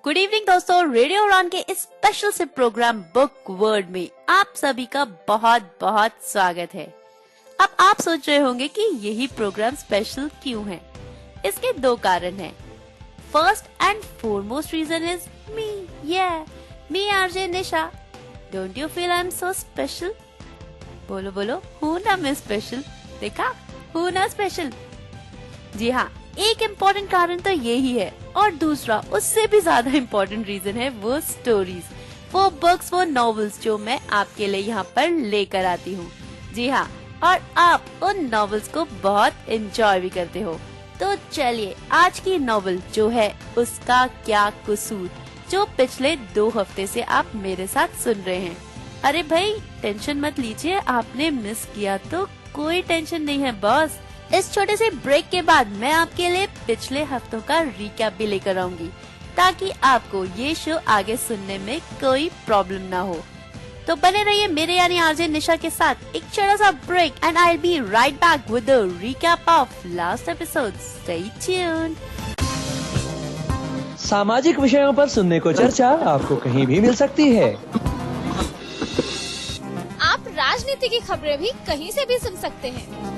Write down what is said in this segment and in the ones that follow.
Good evening दोस्तों, radio उड़ान के इस स्पेशल से प्रोग्राम बुक वर्ड में आप सभी का बहुत बहुत स्वागत है। अब आप सोच रहे होंगे कि यही प्रोग्राम स्पेशल क्यों है। इसके दो कारण हैं। First and foremost reason is me RJ Nisha. Don't you feel I am so special? बोलो बोलो, हूँ ना मैं स्पेशल? देखा, हूँ ना स्पेशल। जी हाँ, एक इम्पोर्टेंट कारण तो यही है और दूसरा उससे भी ज्यादा इम्पोर्टेंट रीजन है वो स्टोरीज, वो बुक्स, वो नॉवेल्स जो मैं आपके लिए यहाँ पर लेकर आती हूँ। जी हाँ, और आप उन नॉवेल्स को बहुत एंजॉय भी करते हो। तो चलिए, आज की नॉवेल जो है उसका क्या कसूर, जो पिछले 2 हफ्ते से आप मेरे साथ सुन रहे हैं। अरे भाई, टेंशन मत लीजिए, आपने मिस किया तो कोई टेंशन नहीं है बॉस। इस छोटे से ब्रेक के बाद मैं आपके लिए पिछले हफ्तों का रिकैप भी लेकर आऊंगी, ताकि आपको ये शो आगे सुनने में कोई प्रॉब्लम ना हो। तो बने रहिए मेरे यानी आरजे निशा के साथ। एक छोटा सा break and I will be right back with the recap of last episode. Stay tuned. सामाजिक विषयों पर सुनने को चर्चा आपको कहीं भी मिल सकती है। आप राजनीति की खबरें भी कहीं से भी सुन सकते हैं।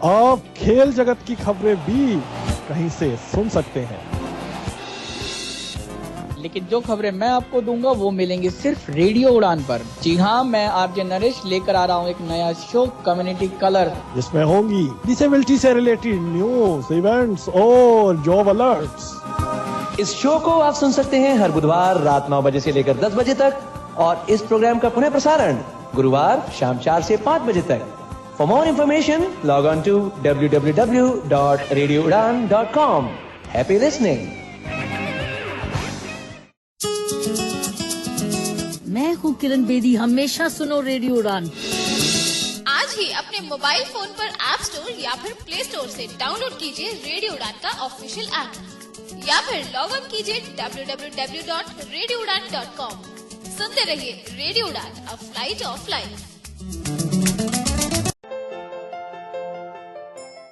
आप खेल जगत की खबरें भी कहीं से सुन सकते हैं। लेकिन जो खबरें मैं आपको दूंगा वो मिलेंगी सिर्फ रेडियो उड़ान पर। जी हाँ, मैं आरजे नरेश लेकर आ रहा हूँ एक नया शो, कम्युनिटी कलर, जिसमें होंगी डिसेबिलिटी से रिलेटेड न्यूज, इवेंट्स और जॉब अलर्ट्स। इस शो को आप सुन सकते हैं हर बुधवार रात 9 बजे से लेकर 10 बजे तक और इस प्रोग्राम का पुनः प्रसारण गुरुवार शाम 4 से 5 बजे तक। For more information, log on to www.radioudan.com. Happy listening. मैं हूँ किरण बेदी, हमेशा सुनो रेडियो उड़ान। आज ही अपने मोबाइल फोन पर ऐप स्टोर या फिर प्ले स्टोर से डाउनलोड कीजिए रेडियो उड़ान का ऑफिशियल ऐप, या फिर लॉग ऑन कीजिए www.radioudan.com। सुनते रहिए radio Udaan, a flight of life.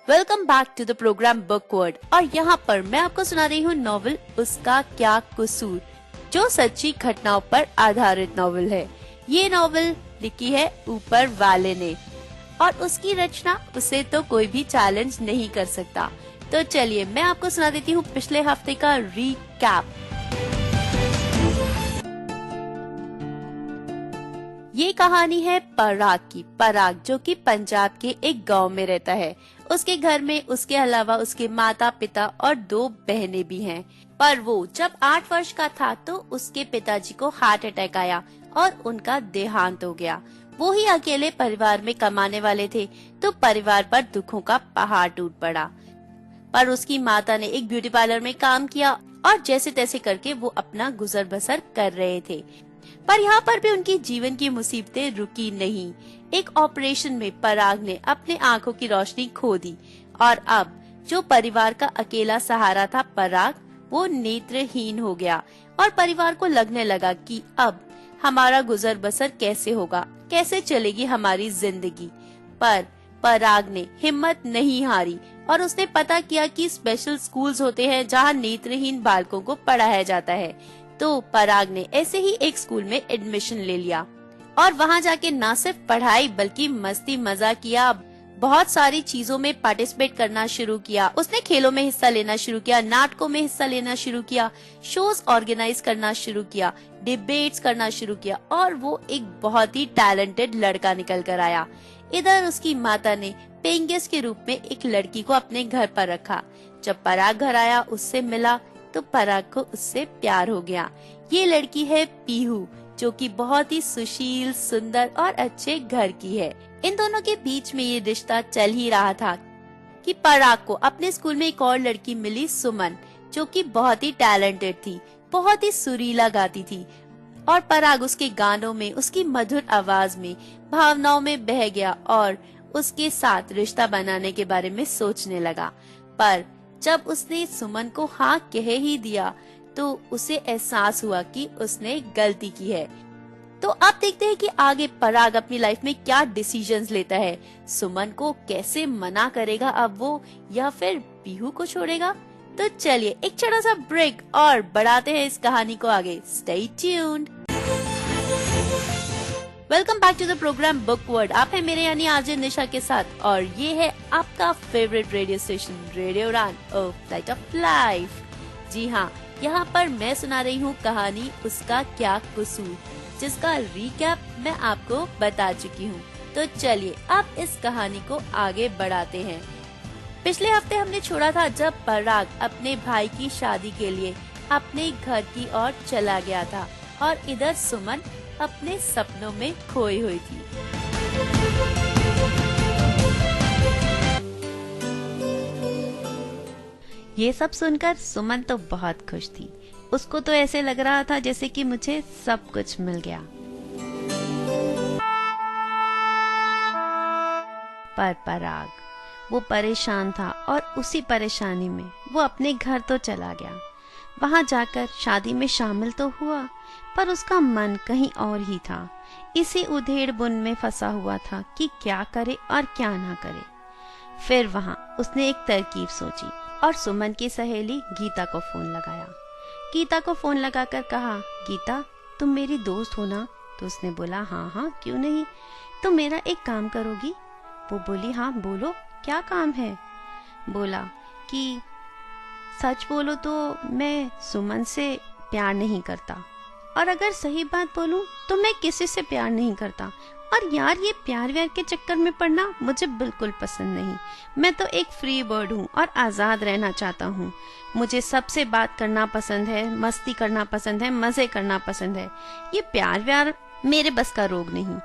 Welcome back to the programme book word, और यहाँ पर मैं आपको सुना रही हूँ नॉवेल उसका क्या कसूर, जो सच्ची घटनाओं पर आधारित नॉवेल है। ये नॉवेल लिखी है ऊपर वाले ने और उसकी रचना उसे तो कोई भी चैलेंज नहीं कर सकता। तो चलिए मैं आपको सुना देती हूँ पिछले हफ्ते का रिकैप। ये कहानी है पराग की। पराग जो कि पंजाब के एक गांव में रहता है। उसके घर में उसके अलावा उसके माता पिता और 2 बहनें भी हैं। पर वो जब 8 वर्ष का था तो उसके पिताजी को हार्ट अटैक आया और उनका देहांत हो गया। वो ही अकेले परिवार में कमाने वाले थे, तो परिवार पर दुखों का पहाड़ टूट पड़ा। पर उसकी माता ने एक ब्यूटी पार्लर में काम किया और जैसे तैसे करके वो अपना गुजर बसर कर रहे थे। पर यहाँ पर भी उनकी जीवन की मुसीबतें रुकी नहीं। एक ऑपरेशन में पराग ने अपने आंखों की रोशनी खो दी और अब जो परिवार का अकेला सहारा था पराग, वो नेत्रहीन हो गया और परिवार को लगने लगा कि अब हमारा गुजर बसर कैसे होगा, कैसे चलेगी हमारी जिंदगी। पर पराग ने हिम्मत नहीं हारी और उसने पता किया कि स्पेशल स्कूल्स होते हैं जहाँ नेत्रहीन बालकों को पढ़ाया जाता है। तो पराग ने ऐसे ही एक स्कूल में एडमिशन ले लिया और वहाँ जाके न सिर्फ पढ़ाई बल्कि मस्ती मजा किया, बहुत सारी चीजों में पार्टिसिपेट करना शुरू किया। उसने खेलों में हिस्सा लेना शुरू किया, नाटकों में हिस्सा लेना शुरू किया, शोज ऑर्गेनाइज करना शुरू किया, डिबेट्स करना शुरू किया और वो एक बहुत ही टैलेंटेड लड़का निकल कर आया। इधर उसकी माता ने पेइंग गेस्ट के रूप में एक लड़की को अपने घर पर रखा। जब पराग घर आया, उससे मिला तो पराग को उससे प्यार हो गया। ये लड़की है पीहू, जो कि बहुत ही सुशील, सुंदर और अच्छे घर की है। इन दोनों के बीच में ये रिश्ता चल ही रहा था कि पराग को अपने स्कूल में एक और लड़की मिली, सुमन, जो कि बहुत ही टैलेंटेड थी, बहुत ही सुरीला गाती थी और पराग उसके गानों में, उसकी मधुर आवाज में, भावनाओं में बह गया और उसके साथ रिश्ता बनाने के बारे में सोचने लगा। पर जब उसने सुमन को हाँ कह ही दिया तो उसे एहसास हुआ कि उसने गलती की है। तो अब देखते हैं कि आगे पराग अपनी लाइफ में क्या डिसीजंस लेता है। सुमन को कैसे मना करेगा अब वो, या फिर पीहू को छोड़ेगा। तो चलिए एक छोटा सा ब्रेक और बढ़ाते हैं इस कहानी को आगे। Stay tuned. Welcome back to the programme book word. आप है मेरे यानी आरजे निशा के साथ और ये है आपका फेवरेट रेडियो स्टेशन रेडियो उड़ान फ्लाइट ऑफ लाइफ। जी हाँ, यहाँ पर मैं सुना रही हूँ कहानी उसका क्या कसूर, जिसका रिकैप मैं आपको बता चुकी हूँ। तो चलिए अब इस कहानी को आगे बढ़ाते हैं। पिछले हफ्ते हमने छोड़ा था जब पराग अपने भाई की शादी के लिए अपने घर की ओर चला गया था और इधर सुमन अपने सपनों में खोई हुई थी। ये सब सुनकर सुमन तो बहुत खुश थी। उसको तो ऐसे लग रहा था जैसे कि मुझे सब कुछ मिल गया। पर पराग वो परेशान था और उसी परेशानी में वो अपने घर तो चला गया। वहाँ जाकर शादी में शामिल तो हुआ पर उसका मन कहीं और ही था। इसी उधेड़ बुन में फंसा हुआ था कि क्या करे और क्या ना करे। फिर वहाँ उसने एक तरकीब सोची और सुमन की सहेली गीता को फोन लगाया। गीता को फोन लगाकर कहा, गीता तुम मेरी दोस्त हो ना? तो उसने बोला हाँ हाँ क्यों नहीं, तुम मेरा एक काम करोगी? वो बोली हाँ बोलो क्या काम है? बोला कि सच बोलो तो मैं सुमन से प्यार नहीं करता, और अगर सही बात बोलूं तो मैं किसी से प्यार नहीं करता। और यार ये प्यार व्यार के चक्कर में पड़ना मुझे बिल्कुल पसंद नहीं। मैं तो एक फ्री बर्ड हूँ और आजाद रहना चाहता हूँ। मुझे सबसे बात करना पसंद है, मस्ती करना पसंद है, मजे करना पसंद है। ये प्यार व्यार मेरे बस का रोग नहीं।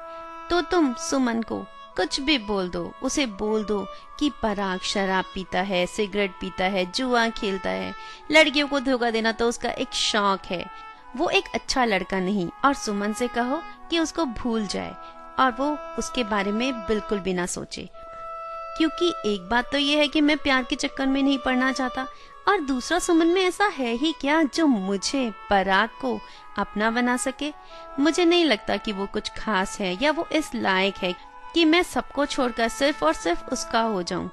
तो तुम सुमन को कुछ भी बोल दो, उसे बोल दो कि पराग शराब पीता है, सिगरेट पीता है, जुआ खेलता है, लड़कियों को धोखा देना तो उसका एक शौक है, वो एक अच्छा लड़का नहीं। और सुमन से कहो कि उसको भूल जाए और वो उसके बारे में बिल्कुल भी ना सोचे। क्योंकि एक बात तो ये है कि मैं प्यार के चक्कर में नहीं पड़ना चाहता, और दूसरा सुमन में ऐसा है ही क्या जो मुझे पराग को अपना बना सके। मुझे नहीं लगता कि वो कुछ खास है या वो इस लायक है कि मैं सबको छोड़कर सिर्फ और सिर्फ उसका हो जाऊं।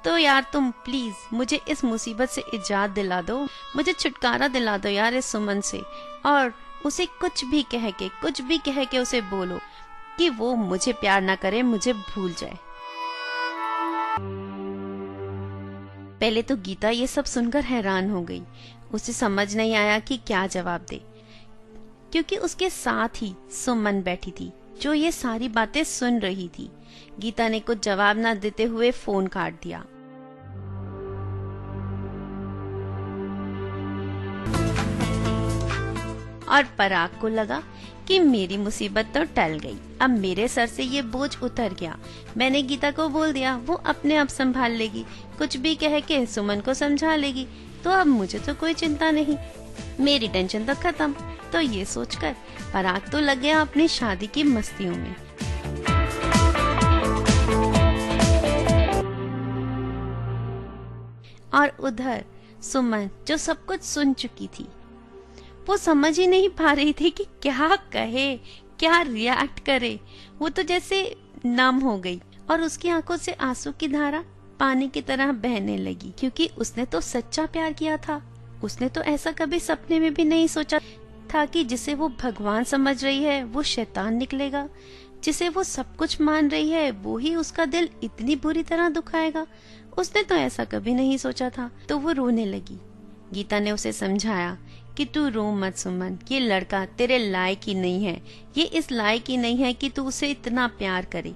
तो यार तुम प्लीज मुझे इस मुसीबत से इजाद दिला दो, मुझे छुटकारा दिला दो यार इस सुमन से। और उसे कुछ भी कह के उसे बोलो कि वो मुझे प्यार ना करे, मुझे भूल जाए। पहले तो गीता ये सब सुनकर हैरान हो गई। उसे समझ नहीं आया कि क्या जवाब दे, क्योंकि उसके साथ ही सुमन बैठी थी जो ये सारी बातें सुन रही थी। गीता ने कुछ जवाब ना देते हुए फोन काट दिया। और पराग को लगा कि मेरी मुसीबत तो टल गई, अब मेरे सर से ये बोझ उतर गया। मैंने गीता को बोल दिया, वो अपने आप संभाल लेगी, कुछ भी कह के सुमन को समझा लेगी, तो अब मुझे तो कोई चिंता नहीं, मेरी टेंशन तो खत्म। तो ये सोचकर पराग तो लग गया अपनी शादी की मस्तियों में। और उधर सुमन जो सब कुछ सुन चुकी थी, वो समझ ही नहीं पा रही थी कि क्या कहे, क्या रिएक्ट करे। वो तो जैसे नम हो गई और उसकी आंखों से आंसू की धारा पानी की तरह बहने लगी, क्योंकि उसने तो सच्चा प्यार किया था। उसने तो ऐसा कभी सपने में भी नहीं सोचा था कि जिसे वो भगवान समझ रही है वो शैतान निकलेगा, जिसे वो सब कुछ मान रही है वो ही उसका दिल इतनी बुरी तरह दुखाएगा। उसने तो ऐसा कभी नहीं सोचा था। तो वो रोने लगी। गीता ने उसे समझाया कि तू रो मत सुमन, ये लड़का तेरे लायक ही नहीं है, ये इस लायक ही नहीं है कि तू उसे इतना प्यार करे,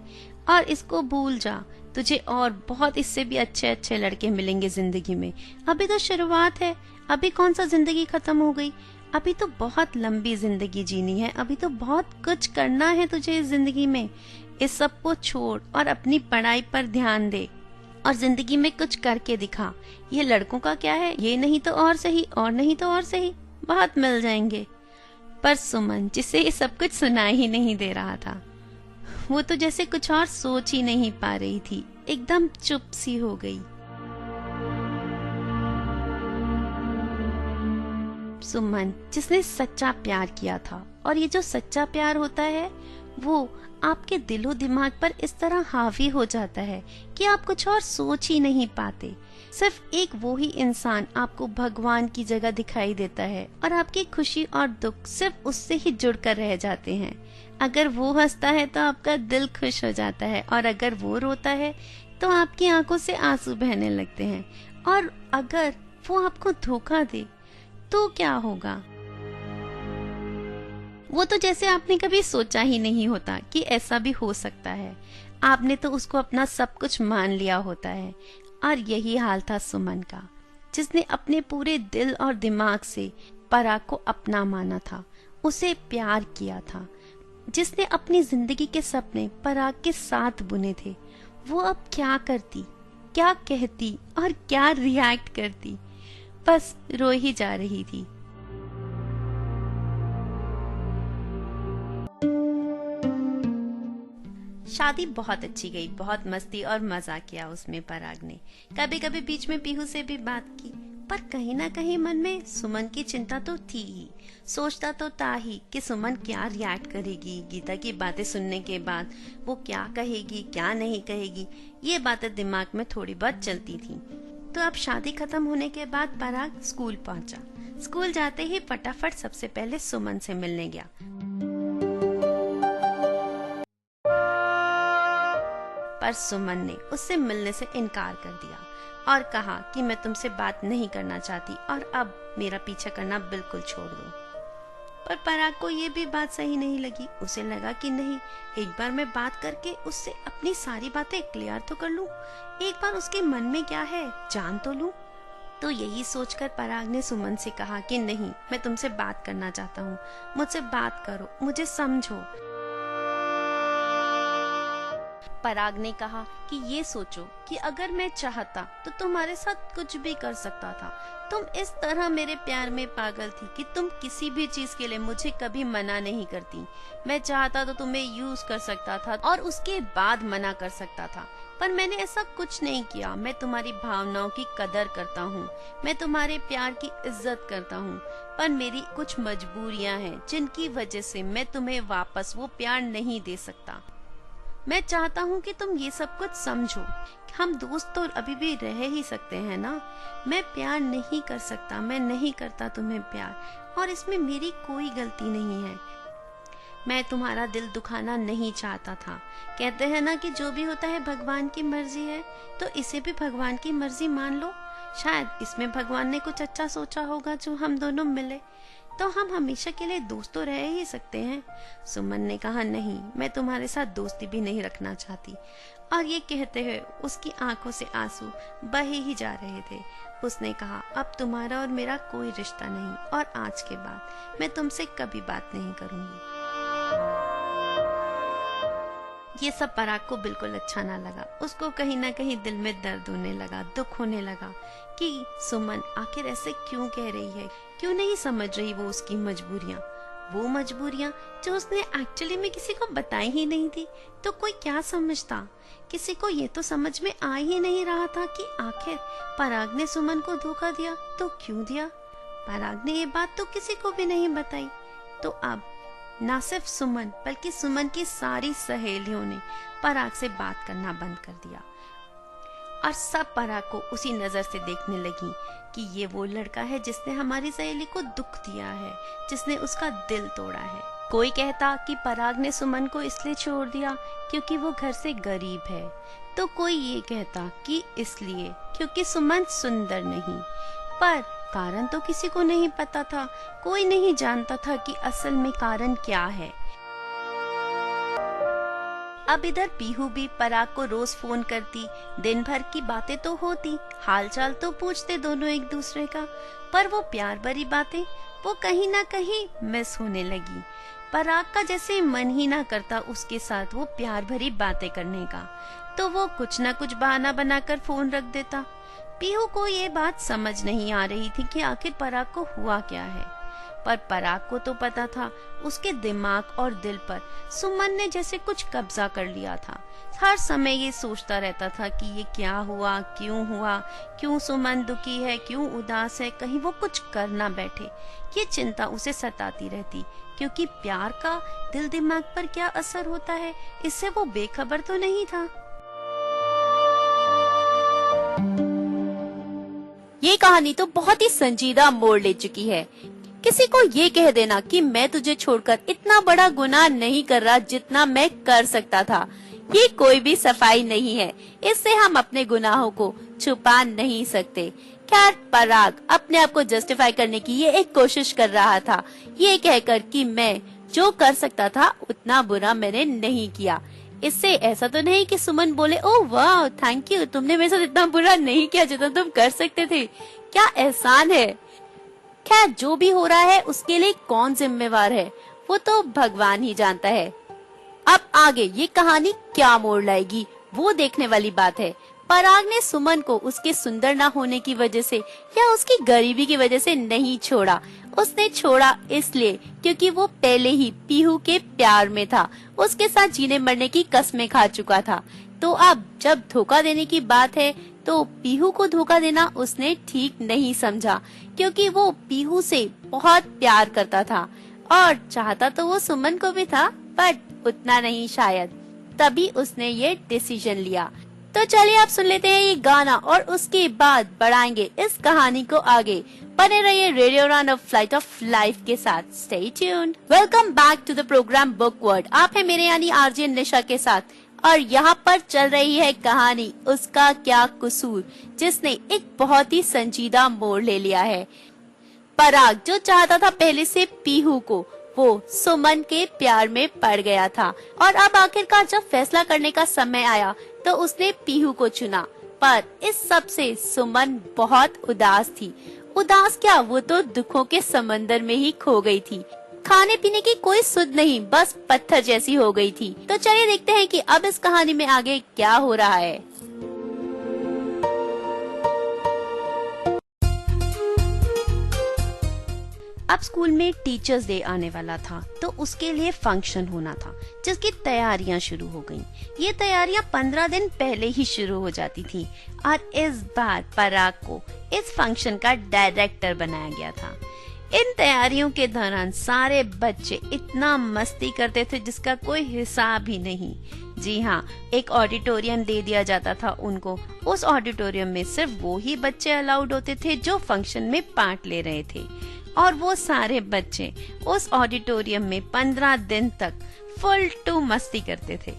और इसको भूल जा। तुझे और बहुत इससे भी अच्छे अच्छे लड़के मिलेंगे जिंदगी में। अभी तो शुरुआत है, अभी कौन सा जिंदगी खत्म हो गई, अभी तो बहुत लंबी जिंदगी जीनी है, अभी तो बहुत कुछ करना है तुझे इस जिंदगी में। इस सब को छोड़ और अपनी पढ़ाई पर ध्यान दे और जिंदगी में कुछ करके दिखा। ये लड़कों का क्या है, ये नहीं तो और सही, और नहीं तो और सही, बहुत मिल जाएंगे। पर सुमन, जिसे ये सब कुछ सुनाई ही नहीं दे रहा था, वो तो जैसे कुछ और सोच ही नहीं पा रही थी, एकदम चुप सी हो गई। सुमन जिसने सच्चा प्यार किया था, और ये जो सच्चा प्यार होता है वो आपके दिलो दिमाग पर इस तरह हावी हो जाता है कि आप कुछ और सोच ही नहीं पाते। सिर्फ एक वो ही इंसान आपको भगवान की जगह दिखाई देता है और आपकी खुशी और दुख सिर्फ उससे ही जुड़कर रह जाते हैं। अगर वो हंसता है तो आपका दिल खुश हो जाता है और अगर वो रोता है तो आपकी आंखों से आंसू बहने लगते हैं। और अगर वो आपको धोखा दे तो क्या होगा? वो तो जैसे आपने कभी सोचा ही नहीं होता कि ऐसा भी हो सकता है। आपने तो उसको अपना सब कुछ मान लिया होता है। और यही हाल था सुमन का, जिसने अपने पूरे दिल और दिमाग से पराग को अपना माना था, उसे प्यार किया था, जिसने अपनी जिंदगी के सपने पराग के साथ बुने थे। वो अब क्या करती, क्या कहती और क्या रिएक्ट करती? बस रो ही जा रही थी। शादी बहुत अच्छी गई, बहुत मस्ती और मजा किया उसमें पराग ने। कभी कभी बीच में पीहू से भी बात की, पर कहीं ना कहीं मन में सुमन की चिंता तो थी ही। सोचता तो था ही कि सुमन क्या रिएक्ट करेगी गीता की बातें सुनने के बाद, वो क्या कहेगी क्या नहीं कहेगी। ये बातें दिमाग में थोड़ी बहुत चलती थी। तो अब शादी खत्म होने के बाद पराग स्कूल पहुंचा। स्कूल जाते ही फटाफट सबसे पहले सुमन से मिलने गया। पर सुमन ने उससे मिलने से इनकार कर दिया और कहा कि मैं तुमसे बात नहीं करना चाहती और अब मेरा पीछा करना बिल्कुल छोड़ दो। पर पराग को ये भी बात सही नहीं लगी। उसे लगा कि नहीं, एक बार मैं बात करके उससे अपनी सारी बातें क्लियर तो कर लूं, एक बार उसके मन में क्या है जान तो लूं। तो यही सोचकर पराग ने सुमन से कहा कि नहीं, मैं तुमसे बात करना चाहता हूँ, मुझसे बात करो, मुझे समझो। पराग ने कहा कि ये सोचो कि अगर मैं चाहता तो तुम्हारे साथ कुछ भी कर सकता था। तुम इस तरह मेरे प्यार में पागल थी कि तुम किसी भी चीज के लिए मुझे कभी मना नहीं करती। मैं चाहता तो तुम्हें यूज कर सकता था और उसके बाद मना कर सकता था, पर मैंने ऐसा कुछ नहीं किया। मैं तुम्हारी भावनाओं की कदर करता हूँ, मैं तुम्हारे प्यार की इज्जत करता हूँ, पर मेरी कुछ मजबूरियाँ हैं जिनकी वजह से मैं तुम्हें वापस वो प्यार नहीं दे सकता। मैं चाहता हूँ कि तुम ये सब कुछ समझो। हम दोस्त तो अभी भी रह ही सकते हैं ना। मैं प्यार नहीं कर सकता, मैं नहीं करता तुम्हें प्यार, और इसमें मेरी कोई गलती नहीं है। मैं तुम्हारा दिल दुखाना नहीं चाहता था। कहते हैं ना कि जो भी होता है भगवान की मर्जी है, तो इसे भी भगवान की मर्जी मान लो। शायद इसमें भगवान ने कुछ अच्छा सोचा होगा जो हम दोनों मिले, तो हम हमेशा के लिए दोस्त तो रह ही सकते हैं। सुमन ने कहा नहीं, मैं तुम्हारे साथ दोस्ती भी नहीं रखना चाहती। और ये कहते हुए उसकी आंखों से आंसू बहे ही जा रहे थे। उसने कहा अब तुम्हारा और मेरा कोई रिश्ता नहीं, और आज के बाद मैं तुमसे कभी बात नहीं करूंगी। ये सब पराग को बिल्कुल अच्छा ना लगा। उसको कहीं ना कहीं दिल में दर्द होने लगा, दुख होने लगा कि सुमन आखिर ऐसे क्यों कह रही है, क्यों नहीं समझ रही वो उसकी मजबूरियां, वो मजबूरियां जो उसने एक्चुअली में किसी को बताई ही नहीं थी। तो कोई क्या समझता? किसी को ये तो समझ में आ ही नहीं रहा था कि आखिर पराग ने सुमन को धोखा दिया तो क्यों दिया। पराग ने ये बात तो किसी को भी नहीं बताई। तो अब ना सिर्फ सुमन बल्कि सुमन की सारी सहेलियों ने पराग से बात करना बंद कर दिया, और सब पराग को उसी नजर से देखने लगी कि ये वो लड़का है जिसने हमारी सहेली को दुख दिया है, जिसने उसका दिल तोड़ा है। कोई कहता कि पराग ने सुमन को इसलिए छोड़ दिया क्योंकि वो घर से गरीब है, तो कोई ये कहता कि इसलिए क्योंकि सुमन सुंदर नहीं। पर कारण तो किसी को नहीं पता था। कोई नहीं जानता था कि असल में कारण क्या है। अब इधर पीहू भी पराग को रोज फोन करती, दिन भर की बातें तो होती, हालचाल तो पूछते दोनों एक दूसरे का, पर वो प्यार भरी बातें वो कहीं ना कहीं मिस होने लगी। पराग का जैसे मन ही ना करता उसके साथ वो प्यार भरी बातें करने का, तो वो कुछ ना कुछ बहाना बनाकर फोन रख देता। पीहू को ये बात समझ नहीं आ रही थी कि आखिर पराग को हुआ क्या है। पर पराग को तो पता था उसके दिमाग और दिल पर सुमन ने जैसे कुछ कब्जा कर लिया था। हर समय ये सोचता रहता था कि ये क्या हुआ, क्यों सुमन दुखी है, क्यों उदास है, कहीं वो कुछ कर ना बैठे। ये चिंता उसे सताती रहती, क्योंकि प्यार का दिल दिमाग पर क्या असर होता है इससे वो बेखबर तो नहीं था। ये कहानी तो बहुत ही संजीदा मोड़ ले चुकी है। किसी को ये कह देना कि मैं तुझे छोड़कर इतना बड़ा गुनाह नहीं कर रहा जितना मैं कर सकता था, ये कोई भी सफाई नहीं है। इससे हम अपने गुनाहों को छुपा नहीं सकते। खैर, पराग अपने आप को जस्टिफाई करने की ये एक कोशिश कर रहा था, ये कहकर कि मैं जो कर सकता था उतना बुरा मैंने नहीं किया। इससे ऐसा तो नहीं कि सुमन बोले ओह वाह थैंक यू, तुमने मेरे साथ इतना बुरा नहीं किया जितना तुम कर सकते थे, क्या एहसान है। खैर, जो भी हो रहा है उसके लिए कौन जिम्मेवार है वो तो भगवान ही जानता है। अब आगे ये कहानी क्या मोड़ लाएगी वो देखने वाली बात है। पराग ने सुमन को उसके सुंदर ना होने की वजह से या उसकी गरीबी की वजह से नहीं छोड़ा। उसने छोड़ा इसलिए क्योंकि वो पहले ही पीहू के प्यार में था, उसके साथ जीने मरने की कस्में खा चुका था। तो अब जब धोखा देने की बात है तो पीहू को धोखा देना उसने ठीक नहीं समझा, क्योंकि वो पीहू से बहुत प्यार करता था और चाहता तो वो सुमन को भी था, बट उतना नहीं शायद। तभी उसने ये डिसीजन लिया। तो चलिए आप सुन लेते हैं ये गाना और उसके बाद बढ़ाएंगे इस कहानी को आगे। बने रहिए रेडियो उड़ान ऑफ फ्लाइट ऑफ लाइफ के साथ। Stay tuned. Welcome back to the programme book word. आप है मेरे यानी आरजे निशा के साथ और यहाँ पर चल रही है कहानी उसका क्या कसूर, जिसने एक बहुत ही संजीदा मोड़ ले लिया है। पराग जो चाहता था पहले से पीहू को, वो सुमन के प्यार में पड़ गया था और अब आखिरकार जब फैसला करने का समय आया तो उसने पीहू को चुना। पर इस सब से सुमन बहुत उदास थी। उदास क्या, वो तो दुखों के समंदर में ही खो गई थी। खाने पीने की कोई सुध नहीं, बस पत्थर जैसी हो गई थी। तो चलिए देखते हैं कि अब इस कहानी में आगे क्या हो रहा है। अब स्कूल में टीचर्स डे आने वाला था तो उसके लिए फंक्शन होना था, जिसकी तैयारियां शुरू हो गईं। ये तैयारियां 15 दिन पहले ही शुरू हो जाती थी और इस बार पराग को इस फंक्शन का डायरेक्टर बनाया गया था। इन तैयारियों के दौरान सारे बच्चे इतना मस्ती करते थे जिसका कोई हिसाब ही नहीं। जी हाँ, एक ऑडिटोरियम दे दिया जाता था उनको। उस ऑडिटोरियम में सिर्फ वो ही बच्चे अलाउड होते थे जो फंक्शन में पार्ट ले रहे थे और वो सारे बच्चे उस ऑडिटोरियम में 15 दिन तक फुल टू मस्ती करते थे।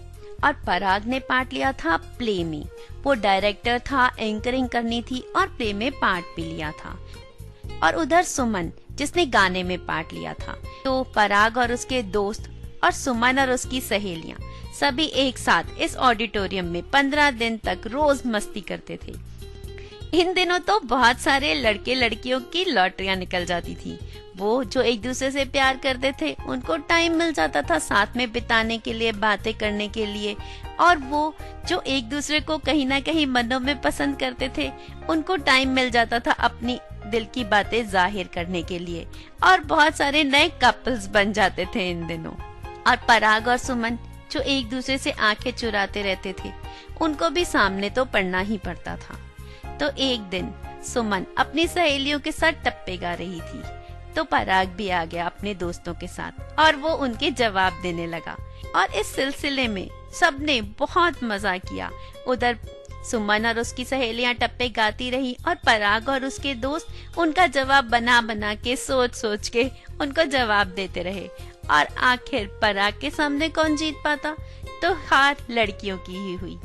और पराग ने पार्ट लिया था प्ले में। वो डायरेक्टर था, एंकरिंग करनी थी और प्ले में पार्ट भी लिया था। और उधर सुमन जिसने गाने में पार्ट लिया था। तो पराग और उसके दोस्त और सुमन और उसकी सहेलियां सभी एक साथ इस ऑडिटोरियम में 15 दिन तक रोज मस्ती करते थे। इन दिनों तो बहुत सारे लड़के लड़कियों की लॉटरियां निकल जाती थी। वो जो एक दूसरे से प्यार करते थे उनको टाइम मिल जाता था साथ में बिताने के लिए, बातें करने के लिए। और वो जो एक दूसरे को कहीं ना कहीं मनों में पसंद करते थे उनको टाइम मिल जाता था अपनी दिल की बातें जाहिर करने के लिए। और बहुत सारे नए कपल्स बन जाते थे इन दिनों। और पराग और सुमन जो एक दूसरे से आंखें चुराते रहते थे उनको भी सामने तो पड़ना ही पड़ता था। तो एक दिन सुमन अपनी सहेलियों के साथ टप्पे गा रही थी तो पराग भी आ गया अपने दोस्तों के साथ और वो उनके जवाब देने लगा। और इस सिलसिले में सबने बहुत मजा किया। उधर सुमन और उसकी सहेलियां टप्पे गाती रही और पराग और उसके दोस्त उनका जवाब बना बना के सोच सोच के उनको जवाब देते रहे। और आखिर पराग के सामने कौन जीत पाता, तो हार लड़कियों की ही हुई।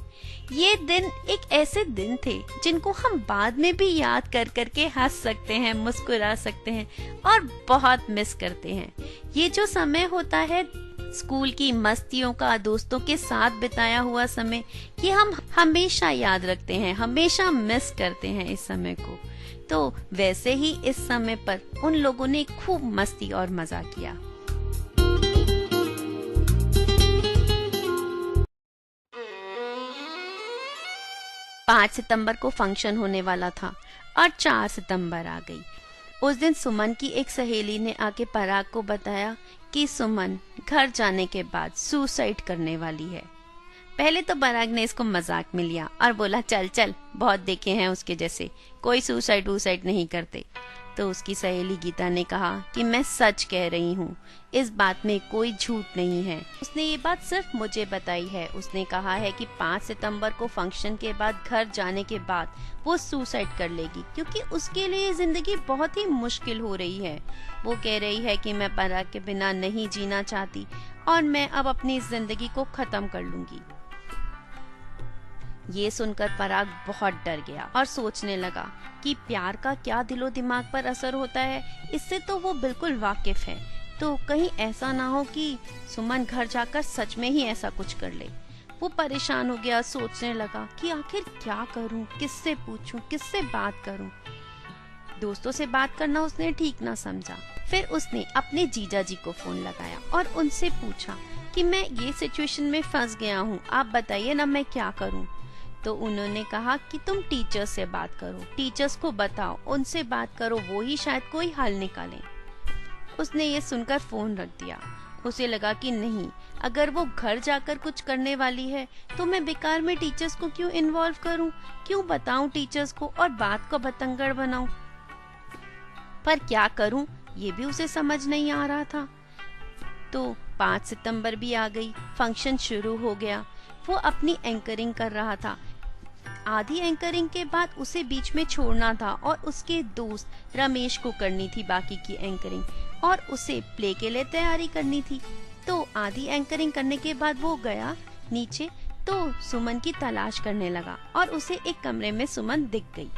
ये दिन एक ऐसे दिन थे जिनको हम बाद में भी याद कर करके हंस सकते हैं, मुस्कुरा सकते हैं और बहुत मिस करते हैं। ये जो समय होता है स्कूल की मस्तियों का, दोस्तों के साथ बिताया हुआ समय, ये हम हमेशा याद रखते हैं, हमेशा मिस करते हैं इस समय को। तो वैसे ही इस समय पर उन लोगों ने खूब मस्ती और मजा किया। पाँच सितंबर को फंक्शन होने वाला था और 4 सितंबर आ गई। उस दिन सुमन की एक सहेली ने आके पराग को बताया कि सुमन घर जाने के बाद सुसाइड करने वाली है। पहले तो पराग ने इसको मजाक में लिया और बोला चल चल, बहुत देखे हैं उसके जैसे, कोई सुसाइड नहीं करते। तो उसकी सहेली गीता ने कहा कि मैं सच कह रही हूँ, इस बात में कोई झूठ नहीं है। उसने ये बात सिर्फ मुझे बताई है। उसने कहा है कि 5 सितंबर को फंक्शन के बाद घर जाने के बाद वो सुसाइड कर लेगी, क्योंकि उसके लिए जिंदगी बहुत ही मुश्किल हो रही है। वो कह रही है कि मैं पराग के बिना नहीं जीना चाहती और मैं अब अपनी इस जिंदगी को खत्म कर लूंगी। ये सुनकर पराग बहुत डर गया और सोचने लगा कि प्यार का क्या दिलो दिमाग पर असर होता है, इससे तो वो बिल्कुल वाकिफ है। तो कहीं ऐसा ना हो कि सुमन घर जाकर सच में ही ऐसा कुछ कर ले। वो परेशान हो गया, सोचने लगा कि आखिर क्या करूं, किससे पूछूं, किससे बात करूं। दोस्तों से बात करना उसने ठीक ना समझा। फिर उसने अपने जीजा जी को फोन लगाया और उनसे पूछा कि मैं ये सिचुएशन में फंस गया हूँ, आप बताइए ना मैं क्या करूँ। तो उन्होंने कहा कि तुम टीचर्स से बात करो, टीचर्स को बताओ, उनसे बात करो, वो ही शायद कोई हल निकालें। उसने ये सुनकर फोन रख दिया। उसे लगा कि नहीं, अगर वो घर जाकर कुछ करने वाली है तो मैं बेकार में टीचर्स को क्यों इन्वॉल्व करूं, क्यों बताऊं टीचर्स को और बात को बतंगड़ बनाऊं। पर क्या करूं ये भी उसे समझ नहीं आ रहा था। तो 5 सितंबर भी आ गई, फंक्शन शुरू हो गया। वो अपनी एंकरिंग कर रहा था। आधी एंकरिंग के बाद उसे बीच में छोड़ना था और उसके दोस्त रमेश को करनी थी बाकी की एंकरिंग और उसे प्ले के लिए तैयारी करनी थी। तो आधी एंकरिंग करने के बाद वो गया नीचे, तो सुमन की तलाश करने लगा और उसे एक कमरे में सुमन दिख गई।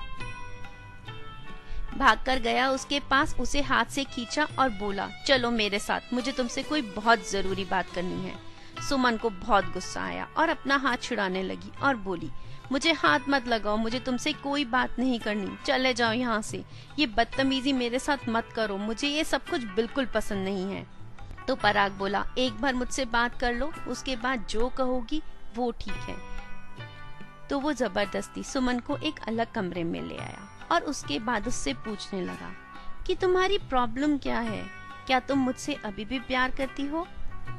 भागकर गया उसके पास, उसे हाथ से खींचा और बोला चलो मेरे साथ, मुझे तुमसे कोई बहुत जरूरी बात करनी है। सुमन को बहुत गुस्सा आया और अपना हाथ छुड़ाने लगी और बोली मुझे हाथ मत लगाओ, मुझे तुमसे कोई बात नहीं करनी, चले जाओ यहाँ से, ये बदतमीजी मेरे साथ मत करो, मुझे ये सब कुछ बिल्कुल पसंद नहीं है। तो पराग बोला एक बार मुझसे बात कर लो, उसके बाद जो कहोगी वो ठीक है। तो वो जबरदस्ती सुमन को एक अलग कमरे में ले आया और उसके बाद उससे पूछने लगा कि तुम्हारी प्रॉब्लम क्या है, क्या तुम मुझसे अभी भी प्यार करती हो।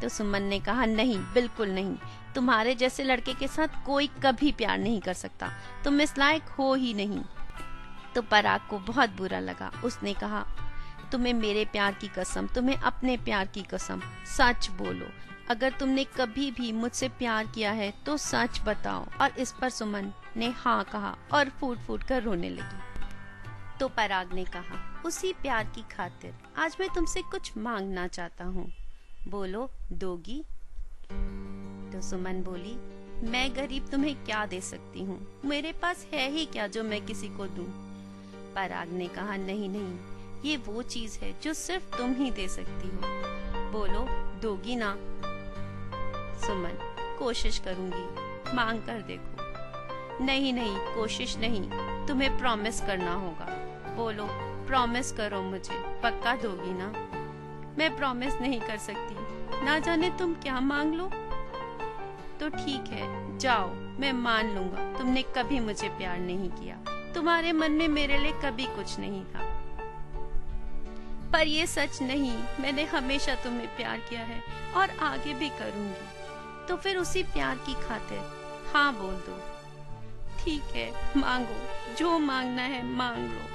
तो सुमन ने कहा नहीं, बिल्कुल नहीं, तुम्हारे जैसे लड़के के साथ कोई कभी प्यार नहीं कर सकता, तुम इस लायक हो ही नहीं। तो पराग को बहुत बुरा लगा। उसने कहा तुम्हें मेरे प्यार की कसम, तुम्हें अपने प्यार की कसम, सच बोलो, अगर तुमने कभी भी मुझसे प्यार किया है तो सच बताओ। और इस पर सुमन ने हाँ कहा और फूट फूट कर रोने लगी। तो पराग ने कहा उसी प्यार की खातिर आज मैं तुमसे कुछ मांगना चाहता हूँ, बोलो दोगी। तो सुमन बोली मैं गरीब तुम्हें क्या दे सकती हूँ, मेरे पास है ही क्या जो मैं किसी को दूं। पराग ने कहा नहीं नहीं, ये वो चीज है जो सिर्फ तुम ही दे सकती हो, बोलो दोगी ना। सुमन कोशिश करूंगी, मांग कर देखो। नहीं नहीं, कोशिश नहीं, तुम्हें प्रॉमिस करना होगा, बोलो प्रॉमिस करो मुझे, पक्का दोगी ना। मैं प्रॉमिस नहीं कर सकती, ना जाने तुम क्या मांग लो। तो ठीक है जाओ, मैं मान लूंगा तुमने कभी मुझे प्यार नहीं किया, तुम्हारे मन में मेरे लिए कभी कुछ नहीं था। पर ये सच नहीं, मैंने हमेशा तुम्हें प्यार किया है और आगे भी करूंगी। तो फिर उसी प्यार की खातिर हाँ बोल दो। ठीक है मांगो, जो मांगना है मांग लो,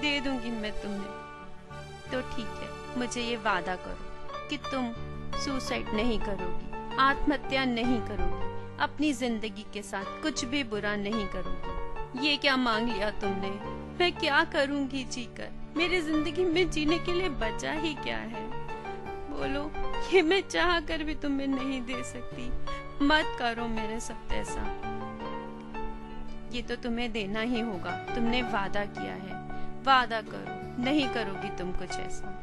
दे दूंगी मैं तुम्हें। तो ठीक है, मुझे ये वादा करो कि तुम सुसाइड नहीं करोगी, आत्महत्या नहीं करोगी, अपनी जिंदगी के साथ कुछ भी बुरा नहीं करोगी। ये क्या मांग लिया तुमने, मैं क्या करूंगी जीकर, मेरी जिंदगी में जीने के लिए बचा ही क्या है। बोलो, ये मैं चाह कर भी तुम्हें नहीं दे सकती, मत करो मेरे साथ ऐसा। ये तो तुम्हें देना ही होगा, तुमने वादा किया है, वादा करो नहीं करोगी तुम कुछ ऐसा।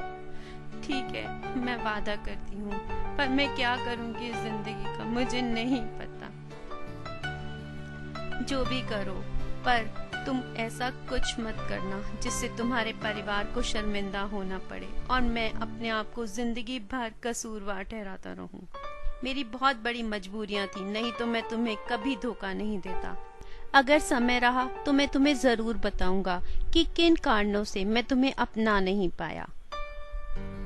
ठीक है मैं वादा करती हूँ, पर मैं क्या करूँगी इस जिंदगी का मुझे नहीं पता। जो भी करो, पर तुम ऐसा कुछ मत करना जिससे तुम्हारे परिवार को शर्मिंदा होना पड़े और मैं अपने आप को जिंदगी भर कसूरवार ठहराता रहूं। मेरी बहुत बड़ी मजबूरियां थी, नहीं तो मैं तुम्हें कभी धोखा नहीं देता। अगर समय रहा तो मैं तुम्हें जरूर बताऊंगा कि किन कारणों से मैं तुम्हें अपना नहीं पाया।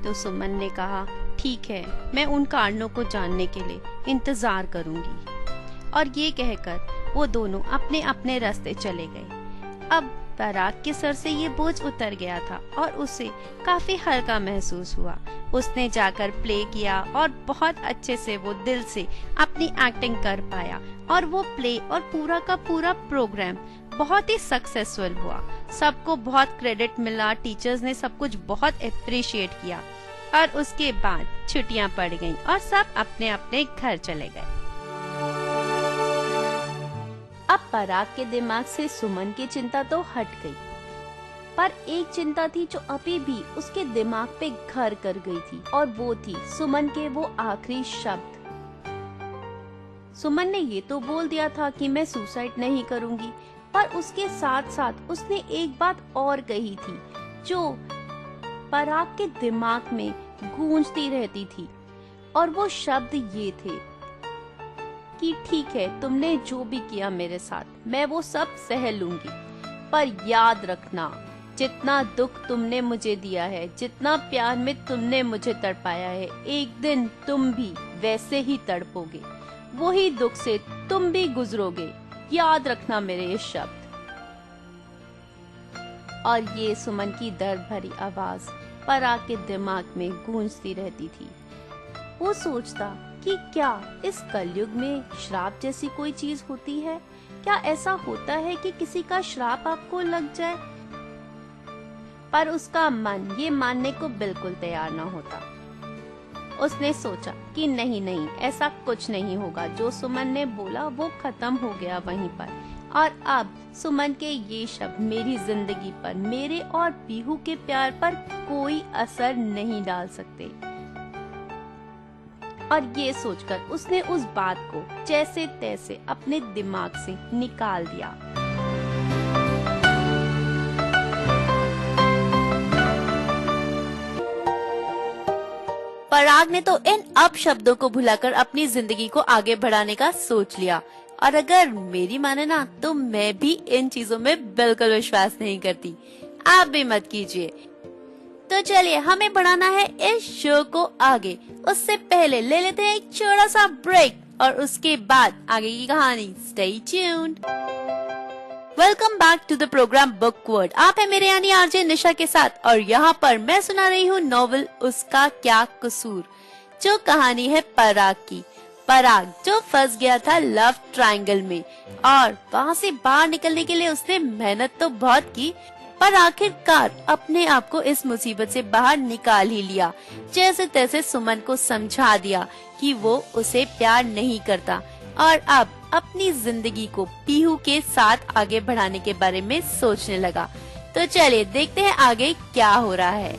तो सुमन ने कहा, ठीक है, मैं उन कारणों को जानने के लिए इंतजार करूंगी। और ये कहकर वो दोनों अपने अपने रास्ते चले गए। अब पराग के सर से ये बोझ उतर गया था और उसे काफी हल्का महसूस हुआ। उसने जाकर प्ले किया और बहुत अच्छे से वो दिल से अपनी एक्टिंग कर पाया और वो प्ले और पूरा का पूरा प्रोग्राम बहुत ही सक्सेसफुल हुआ। सबको बहुत क्रेडिट मिला, टीचर्स ने सब कुछ बहुत अप्रिशिएट किया और उसके बाद छुट्टियां पड़ गईं और सब अपने अपने घर चले गए। अब पराग के दिमाग से सुमन की चिंता तो हट गई, पर एक चिंता थी जो अभी भी उसके दिमाग पे घर कर गई थी और वो थी सुमन के वो आखिरी शब्द। सुमन ने ये तो बोल दिया था कि मैं सुसाइड नहीं करूंगी, पर उसके साथ साथ उसने एक बात और कही थी जो पराग के दिमाग में गूंजती रहती थी, और वो शब्द ये थे कि ठीक है, तुमने जो भी किया मेरे साथ, मैं वो सब सह लूंगी, पर याद रखना, जितना दुख तुमने मुझे दिया है, जितना प्यार में तुमने मुझे तड़पाया है, एक दिन तुम भी वैसे ही तड़पोगे, वही दुख से तुम भी गुजरोगे, याद रखना मेरे ये शब्द। और ये सुमन की दर्द भरी आवाज पराग के दिमाग में गूंजती रहती थी। वो सोचता कि क्या इस कलयुग में श्राप जैसी कोई चीज होती है? क्या ऐसा होता है कि किसी का श्राप आपको लग जाए? पर उसका मन ये मानने को बिल्कुल तैयार न होता। उसने सोचा कि नहीं नहीं, ऐसा कुछ नहीं होगा। जो सुमन ने बोला वो खत्म हो गया वहीं पर, और अब सुमन के ये शब्द मेरी जिंदगी पर, मेरे और पीहू के प्यार पर कोई असर नहीं डाल सकते। और ये सोचकर उसने उस बात को जैसे तैसे अपने दिमाग से निकाल दिया। पराग ने तो इन अपशब्दों को भुलाकर अपनी जिंदगी को आगे बढ़ाने का सोच लिया, और अगर मेरी माने ना तो मैं भी इन चीजों में बिल्कुल विश्वास नहीं करती। आप भी मत कीजिए। तो चलिए, हमें बढ़ाना है इस शो को आगे। उससे पहले ले लेते हैं एक छोटा सा ब्रेक और उसके बाद आगे की कहानी। Stay tuned. Welcome back to the programme book word. आप है मेरे यानी आरजे निशा के साथ, और यहाँ पर मैं सुना रही हूँ नॉवेल उसका क्या कसूर, जो कहानी है पराग की। पराग जो फंस गया था लव ट्रायंगल में, और वहाँ से बाहर निकलने के लिए उसने मेहनत तो बहुत की, पर आखिरकार अपने आप को इस मुसीबत से बाहर निकाल ही लिया। जैसे तैसे सुमन को समझा दिया कि वो उसे प्यार नहीं करता, और अब अपनी जिंदगी को पीहू के साथ आगे बढ़ाने के बारे में सोचने लगा। तो चलिए देखते हैं आगे क्या हो रहा है।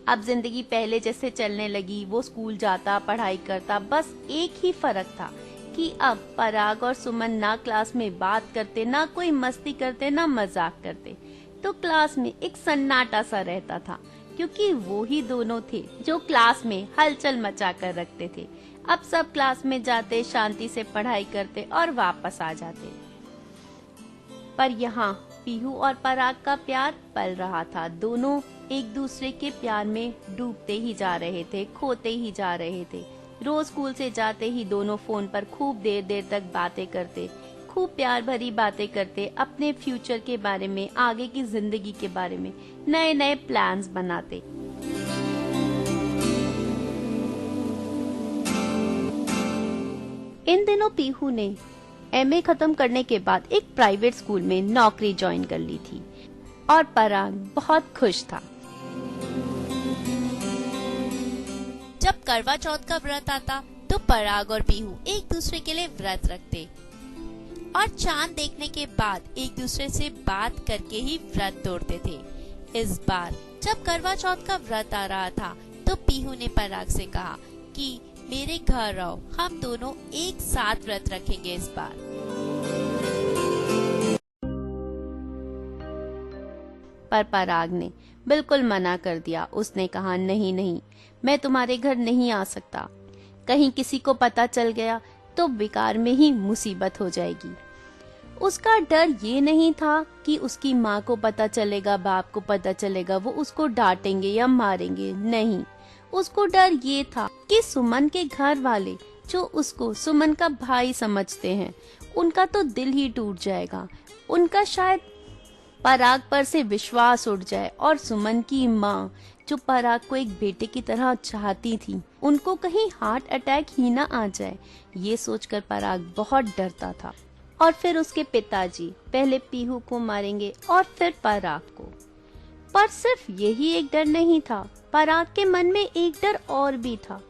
अब जिंदगी पहले जैसे चलने लगी। वो स्कूल जाता, पढ़ाई करता, बस एक ही फर्क था कि अब पराग और सुमन ना क्लास में बात करते, ना कोई मस्ती करते, ना मजाक करते। तो क्लास में एक सन्नाटा सा रहता था, क्योंकि वो ही दोनों थे जो क्लास में हलचल मचा कर रखते थे। अब सब क्लास में जाते, शांति से पढ़ाई करते और वापस आ जाते। पर यहाँ पीहू और पराग का प्यार पल रहा था। दोनों एक दूसरे के प्यार में डूबते ही जा रहे थे, खोते ही जा रहे थे। रोज स्कूल से जाते ही दोनों फोन पर खूब देर देर तक बातें करते, खूब प्यार भरी बातें करते, अपने फ्यूचर के बारे में, आगे की जिंदगी के बारे में नए नए प्लान्स बनाते। इन दिनों पीहू ने एमए खत्म करने के बाद एक प्राइवेट स्कूल में नौकरी ज्वाइन कर ली थी, और पराग बहुत खुश था। जब करवा चौथ का व्रत आता तो पराग और पीहू एक दूसरे के लिए व्रत रखते, और चांद देखने के बाद एक दूसरे से बात करके ही व्रत तोड़ते थे। इस बार जब करवा चौथ का व्रत आ रहा था तो पीहू ने पराग से कहा कि मेरे घर आओ, हम दोनों एक साथ व्रत रखेंगे इस बार। पर पराग ने बिल्कुल मना कर दिया। उसने कहा नहीं नहीं, मैं तुम्हारे घर नहीं आ सकता। कहीं किसी को पता चल गया तो बेकार में ही मुसीबत हो जाएगी। उसका डर ये नहीं था कि उसकी माँ को पता चलेगा, बाप को पता चलेगा, वो उसको डांटेंगे या मारेंगे, नहीं। उसको डर ये था कि सुमन के घर वाले जो उसको सुमन का भाई समझते हैं, उनका तो दिल ही टूट जाएगा। उनका शायद पराग पर से विश्वास उठ जाए और सुमन की माँ जो पराग को एक बेटे की तरह चाहती थी, उनको कहीं हार्ट अटैक ही ना आ जाए। ये सोचकर पराग बहुत डरता था। और फिर उसके पिताजी पहले पीहू को मारेंगे और फिर पराग को। पर सिर्फ यही एक डर नहीं था, पराग के मन में एक डर और भी था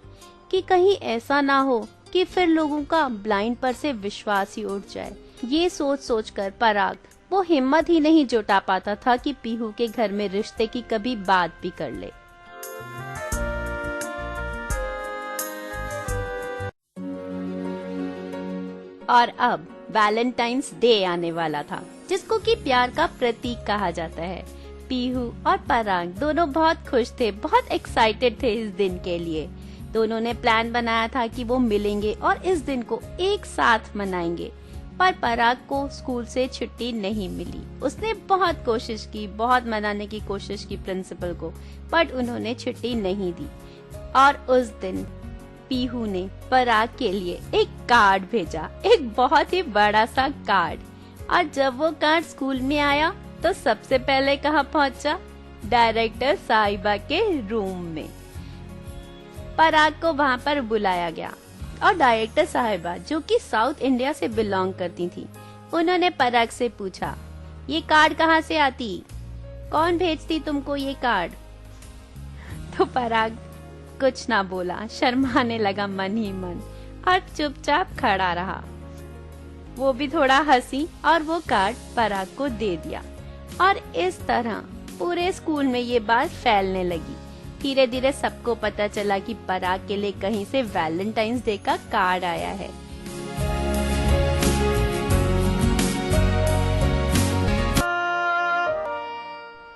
कि कहीं ऐसा ना हो कि फिर लोगों का ब्लाइंड पर से विश्वास ही उठ जाए। ये सोच सोचकर पराग वो हिम्मत ही नहीं जुटा पाता था कि पीहू के घर में रिश्ते की कभी बात भी कर ले। और अब वैलेंटाइंस डे आने वाला था, जिसको कि प्यार का प्रतीक कहा जाता है। पीहू और पराग दोनों बहुत खुश थे, बहुत एक्साइटेड थे इस दिन के लिए। दोनों ने प्लान बनाया था कि वो मिलेंगे और इस दिन को एक साथ मनाएंगे। पर पराग को स्कूल से छुट्टी नहीं मिली। उसने बहुत कोशिश की, बहुत मनाने की कोशिश की प्रिंसिपल को, बट उन्होंने छुट्टी नहीं दी। और उस दिन पीहू ने पराग के लिए एक कार्ड भेजा, एक बहुत ही बड़ा सा कार्ड। और जब वो कार्ड स्कूल में आया तो सबसे पहले कहाँ पहुंचा? डायरेक्टर साहिबा के रूम में। पराग को वहाँ पर बुलाया गया और डायरेक्टर साहिबा, जो कि साउथ इंडिया से बिलोंग करती थी, उन्होंने पराग से पूछा, ये कार्ड कहाँ से आती? कौन भेजती तुमको ये कार्ड? तो पराग कुछ ना बोला, शर्माने लगा मन ही मन और चुपचाप खड़ा रहा। वो भी थोड़ा हंसी और वो कार्ड पराग को दे दिया। और इस तरह पूरे स्कूल में ये बात फैलने लगी। धीरे धीरे सबको पता चला कि पराग के लिए कहीं से वैलेंटाइंस डे का कार्ड आया है।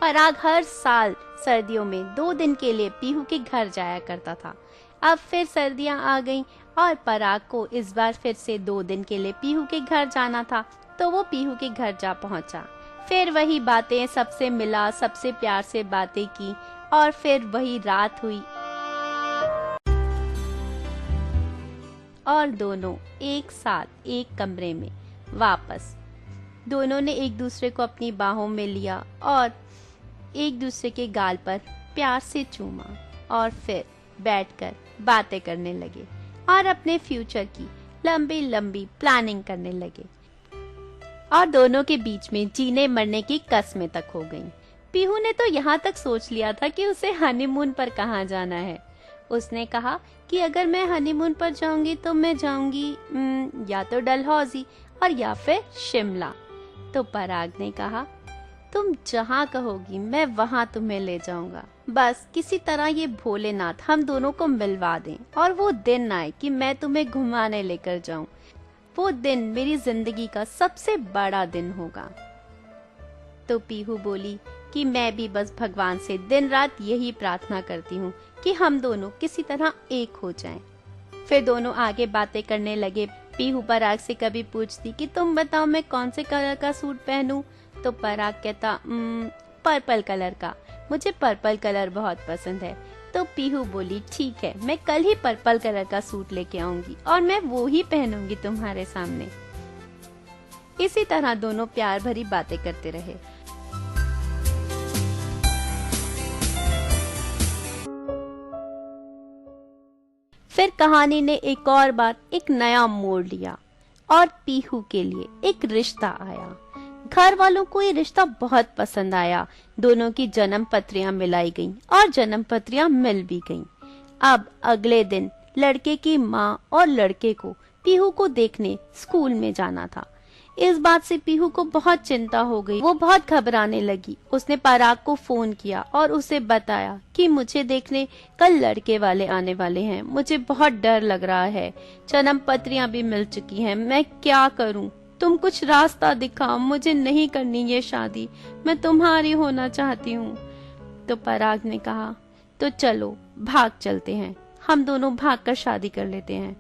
पराग हर साल सर्दियों में 2 दिन के लिए पीहू के घर जाया करता था। अब फिर सर्दियां आ गईं और पराग को इस बार फिर से 2 दिन के लिए पीहू के घर जाना था, तो वो पीहू के घर जा पहुंचा। फिर वही बातें, सबसे मिला, सबसे प्यार से बातें की और फिर वही रात हुई और दोनों एक साथ एक कमरे में वापस। दोनों ने एक दूसरे को अपनी बाहों में लिया और एक दूसरे के गाल पर प्यार से चूमा और फिर बैठकर बातें करने लगे और अपने फ्यूचर की लंबी लंबी प्लानिंग करने लगे। और दोनों के बीच में जीने मरने की कस्में तक हो गईं। पीहू ने तो यहाँ तक सोच लिया था कि उसे हनीमून पर कहाँ जाना है। उसने कहा कि अगर मैं हनीमून पर जाऊंगी तो मैं जाऊंगी या तो डलहौजी और या फिर शिमला। तो पराग ने कहा, तुम जहाँ कहोगी मैं वहाँ तुम्हें ले जाऊंगा। बस किसी तरह ये भोलेनाथ हम दोनों को मिलवा दें और वो दिन आए कि मैं तुम्हें घुमाने लेकर जाऊं। वो दिन मेरी जिंदगी का सबसे बड़ा दिन होगा। तो पीहू बोली कि मैं भी बस भगवान से दिन रात यही प्रार्थना करती हूँ कि हम दोनों किसी तरह एक हो जाएं। फिर दोनों आगे बातें करने लगे। पीहू पराग से कभी पूछती कि तुम बताओ मैं कौन से कलर का सूट पहनूं? तो पराग कहता पर्पल कलर का, मुझे पर्पल कलर बहुत पसंद है। तो पीहू बोली ठीक है, मैं कल ही पर्पल कलर का सूट लेके आऊंगी और मैं वो ही पहनूंगी तुम्हारे सामने। इसी तरह दोनों प्यार भरी बातें करते रहे। फिर कहानी ने एक और बार एक नया मोड़ लिया और पीहू के लिए एक रिश्ता आया। घर वालों को ये रिश्ता बहुत पसंद आया। दोनों की जन्म पत्रियां मिलाई गईं और जन्म पत्रियां मिल भी गईं। अब अगले दिन लड़के की माँ और लड़के को पीहू को देखने स्कूल में जाना था। इस बात से पीहू को बहुत चिंता हो गई। वो बहुत घबराने लगी। उसने पराग को फोन किया और उसे बताया कि मुझे देखने कल लड़के वाले आने वाले हैं। मुझे बहुत डर लग रहा है। जन्म पत्रियां भी मिल चुकी हैं। मैं क्या करूं? तुम कुछ रास्ता दिखाओ। मुझे नहीं करनी ये शादी। मैं तुम्हारी होना चाहती हूँ। तो पराग ने कहा, तो चलो भाग चलते हैं। हम दोनों भागकर शादी कर लेते हैं।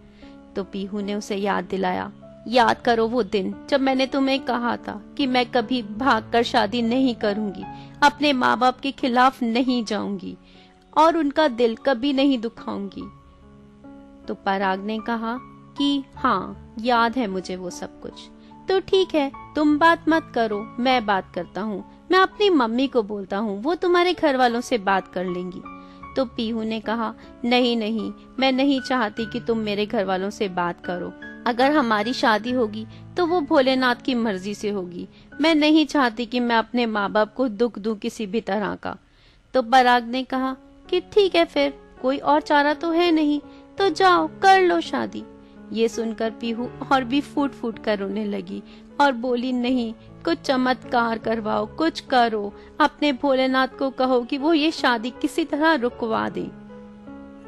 तो पीहू ने उसे याद दिलाया, याद करो वो दिन जब मैंने तुम्हें कहा था कि मैं कभी भागकर शादी नहीं करूंगी, अपने माँ बाप के खिलाफ नहीं जाऊंगी और उनका दिल कभी नहीं दुखाऊंगी। तो पराग ने कहा कि हाँ, याद है मुझे वो सब कुछ। तो ठीक है, तुम बात मत करो, मैं बात करता हूँ। मैं अपनी मम्मी को बोलता हूँ, वो तुम्हारे घर वालों से बात कर लेंगी। तो पीहू ने कहा, नहीं नहीं, मैं नहीं चाहती कि तुम मेरे घर वालों से बात करो। अगर हमारी शादी होगी तो वो भोलेनाथ की मर्जी से होगी। मैं नहीं चाहती कि मैं अपने माँ बाप को दुख दूं किसी भी तरह का। तो पराग ने कहा कि ठीक है, फिर कोई और चारा तो है नहीं, तो जाओ कर लो शादी। ये सुनकर पीहू और भी फूट फूट कर रोने लगी और बोली, नहीं, कुछ चमत्कार करवाओ, कुछ करो, अपने भोलेनाथ को कहो कि वो ये शादी किसी तरह रुकवा दे।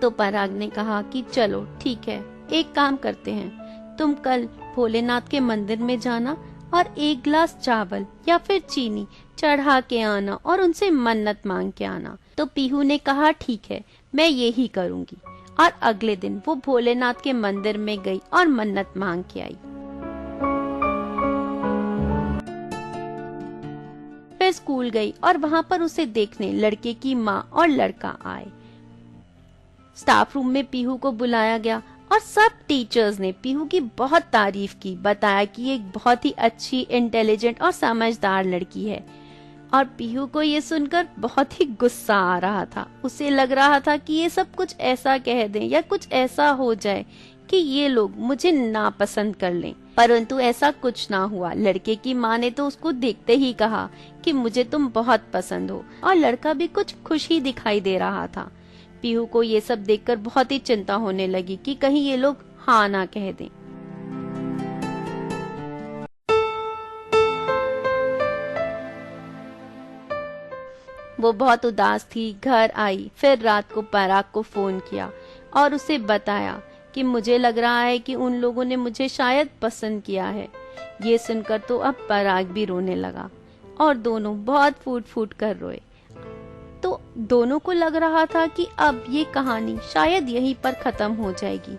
तो पराग ने कहा कि चलो ठीक है, एक काम करते हैं, तुम कल भोलेनाथ के मंदिर में जाना और 1 गिलास चावल या फिर चीनी चढ़ा के आना और उनसे मन्नत मांग के आना। तो पीहू ने कहा ठीक है, मैं ये ही करूंगी। और अगले दिन वो भोलेनाथ के मंदिर में गई और मन्नत मांग के आई। फिर स्कूल गई और वहां पर उसे देखने लड़के की माँ और लड़का आए। स्टाफ रूम में पीहू को बुलाया गया और सब टीचर्स ने पीहू की बहुत तारीफ की, बताया कि ये एक बहुत ही अच्छी, इंटेलिजेंट और समझदार लड़की है। और पीहू को ये सुनकर बहुत ही गुस्सा आ रहा था। उसे लग रहा था कि ये सब कुछ ऐसा कह दें या कुछ ऐसा हो जाए कि ये लोग मुझे नापसंद कर लें, परंतु ऐसा कुछ ना हुआ। लड़के की माँ ने तो उसको देखते ही कहा कि मुझे तुम बहुत पसंद हो, और लड़का भी कुछ खुश ही दिखाई दे रहा था। पीहू को ये सब देखकर बहुत ही चिंता होने लगी कि कहीं ये लोग हाँ ना कह दें। वो बहुत उदास थी, घर आई, फिर रात को पराग को फोन किया और उसे बताया कि मुझे लग रहा है कि उन लोगों ने मुझे शायद पसंद किया है। ये सुनकर तो अब पराग भी रोने लगा और दोनों बहुत फूट फूट कर रोए। तो दोनों को लग रहा था कि अब ये कहानी शायद यहीं पर खत्म हो जाएगी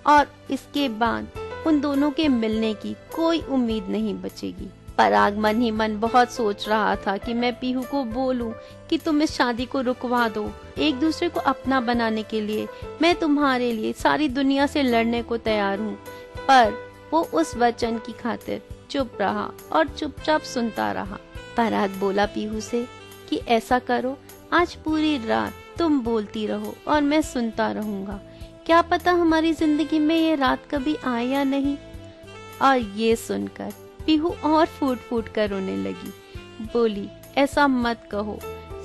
और इसके बाद उन दोनों के मिलने की कोई उम्मीद नहीं बचेगी। पराग मन ही मन बहुत सोच रहा था कि मैं पीहू को बोलूं कि तुम इस शादी को रुकवा दो, एक दूसरे को अपना बनाने के लिए मैं तुम्हारे लिए सारी दुनिया से लड़ने को तैयार हूँ। पर वो उस वचन की खातिर चुप रहा और चुपचाप सुनता रहा। पराग बोला पीहू से कि ऐसा करो, आज पूरी रात तुम बोलती रहो और मैं सुनता रहूंगा, क्या पता हमारी जिंदगी में ये रात कभी आए या नहीं। और ये सुनकर पीहू और फूट फूट कर रोने लगी। बोली, ऐसा मत कहो,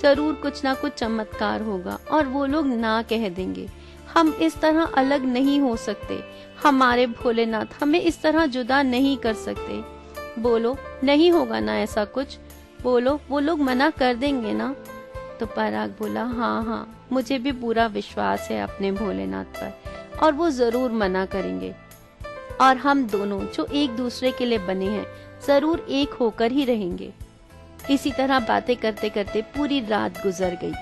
जरूर कुछ ना कुछ चमत्कार होगा और वो लोग ना कह देंगे। हम इस तरह अलग नहीं हो सकते, हमारे भोलेनाथ हमें इस तरह जुदा नहीं कर सकते। बोलो, नहीं होगा ना ऐसा कुछ, बोलो वो लोग मना कर देंगे ना। तो पराग बोला, हाँ हाँ, मुझे भी पूरा विश्वास है अपने भोलेनाथ पर और वो जरूर मना करेंगे। और हम दोनों जो एक दूसरे के लिए बने हैं जरूर एक होकर ही रहेंगे। इसी तरह बातें करते करते पूरी रात गुजर गई।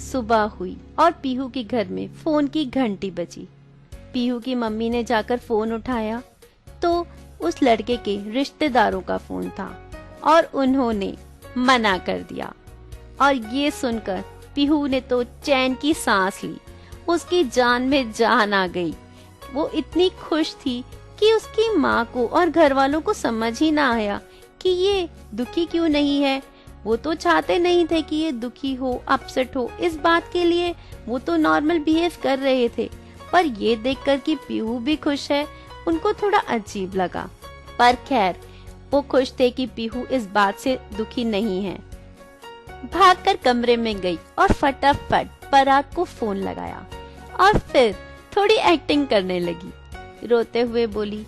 सुबह हुई और पीहू के घर में फोन की घंटी बजी। पीहू की मम्मी ने जाकर फोन उठाया तो उस लड़के के रिश्तेदारों का फोन था और उन्होंने मना कर दिया। और ये सुनकर पीहू ने तो चैन की सांस ली, उसकी जान में जान आ गई। वो इतनी खुश थी कि उसकी माँ को और घर वालों को समझ ही ना आया कि ये दुखी क्यों नहीं है। वो तो चाहते नहीं थे कि ये दुखी हो, अपसेट हो। इस बात के लिए वो तो नॉर्मल बिहेव कर रहे थे, पर ये देखकर कि पीहू भी खुश है, उनको थोड़ा अजीब लगा। पर खैर, वो खुश थे कि पीहू इस बात से दुखी नहीं है। भागकर कमरे में गई और फटाफट पराग को फोन लगाया और फिर थोड़ी एक्टिंग करने लगी। रोते हुए बोली,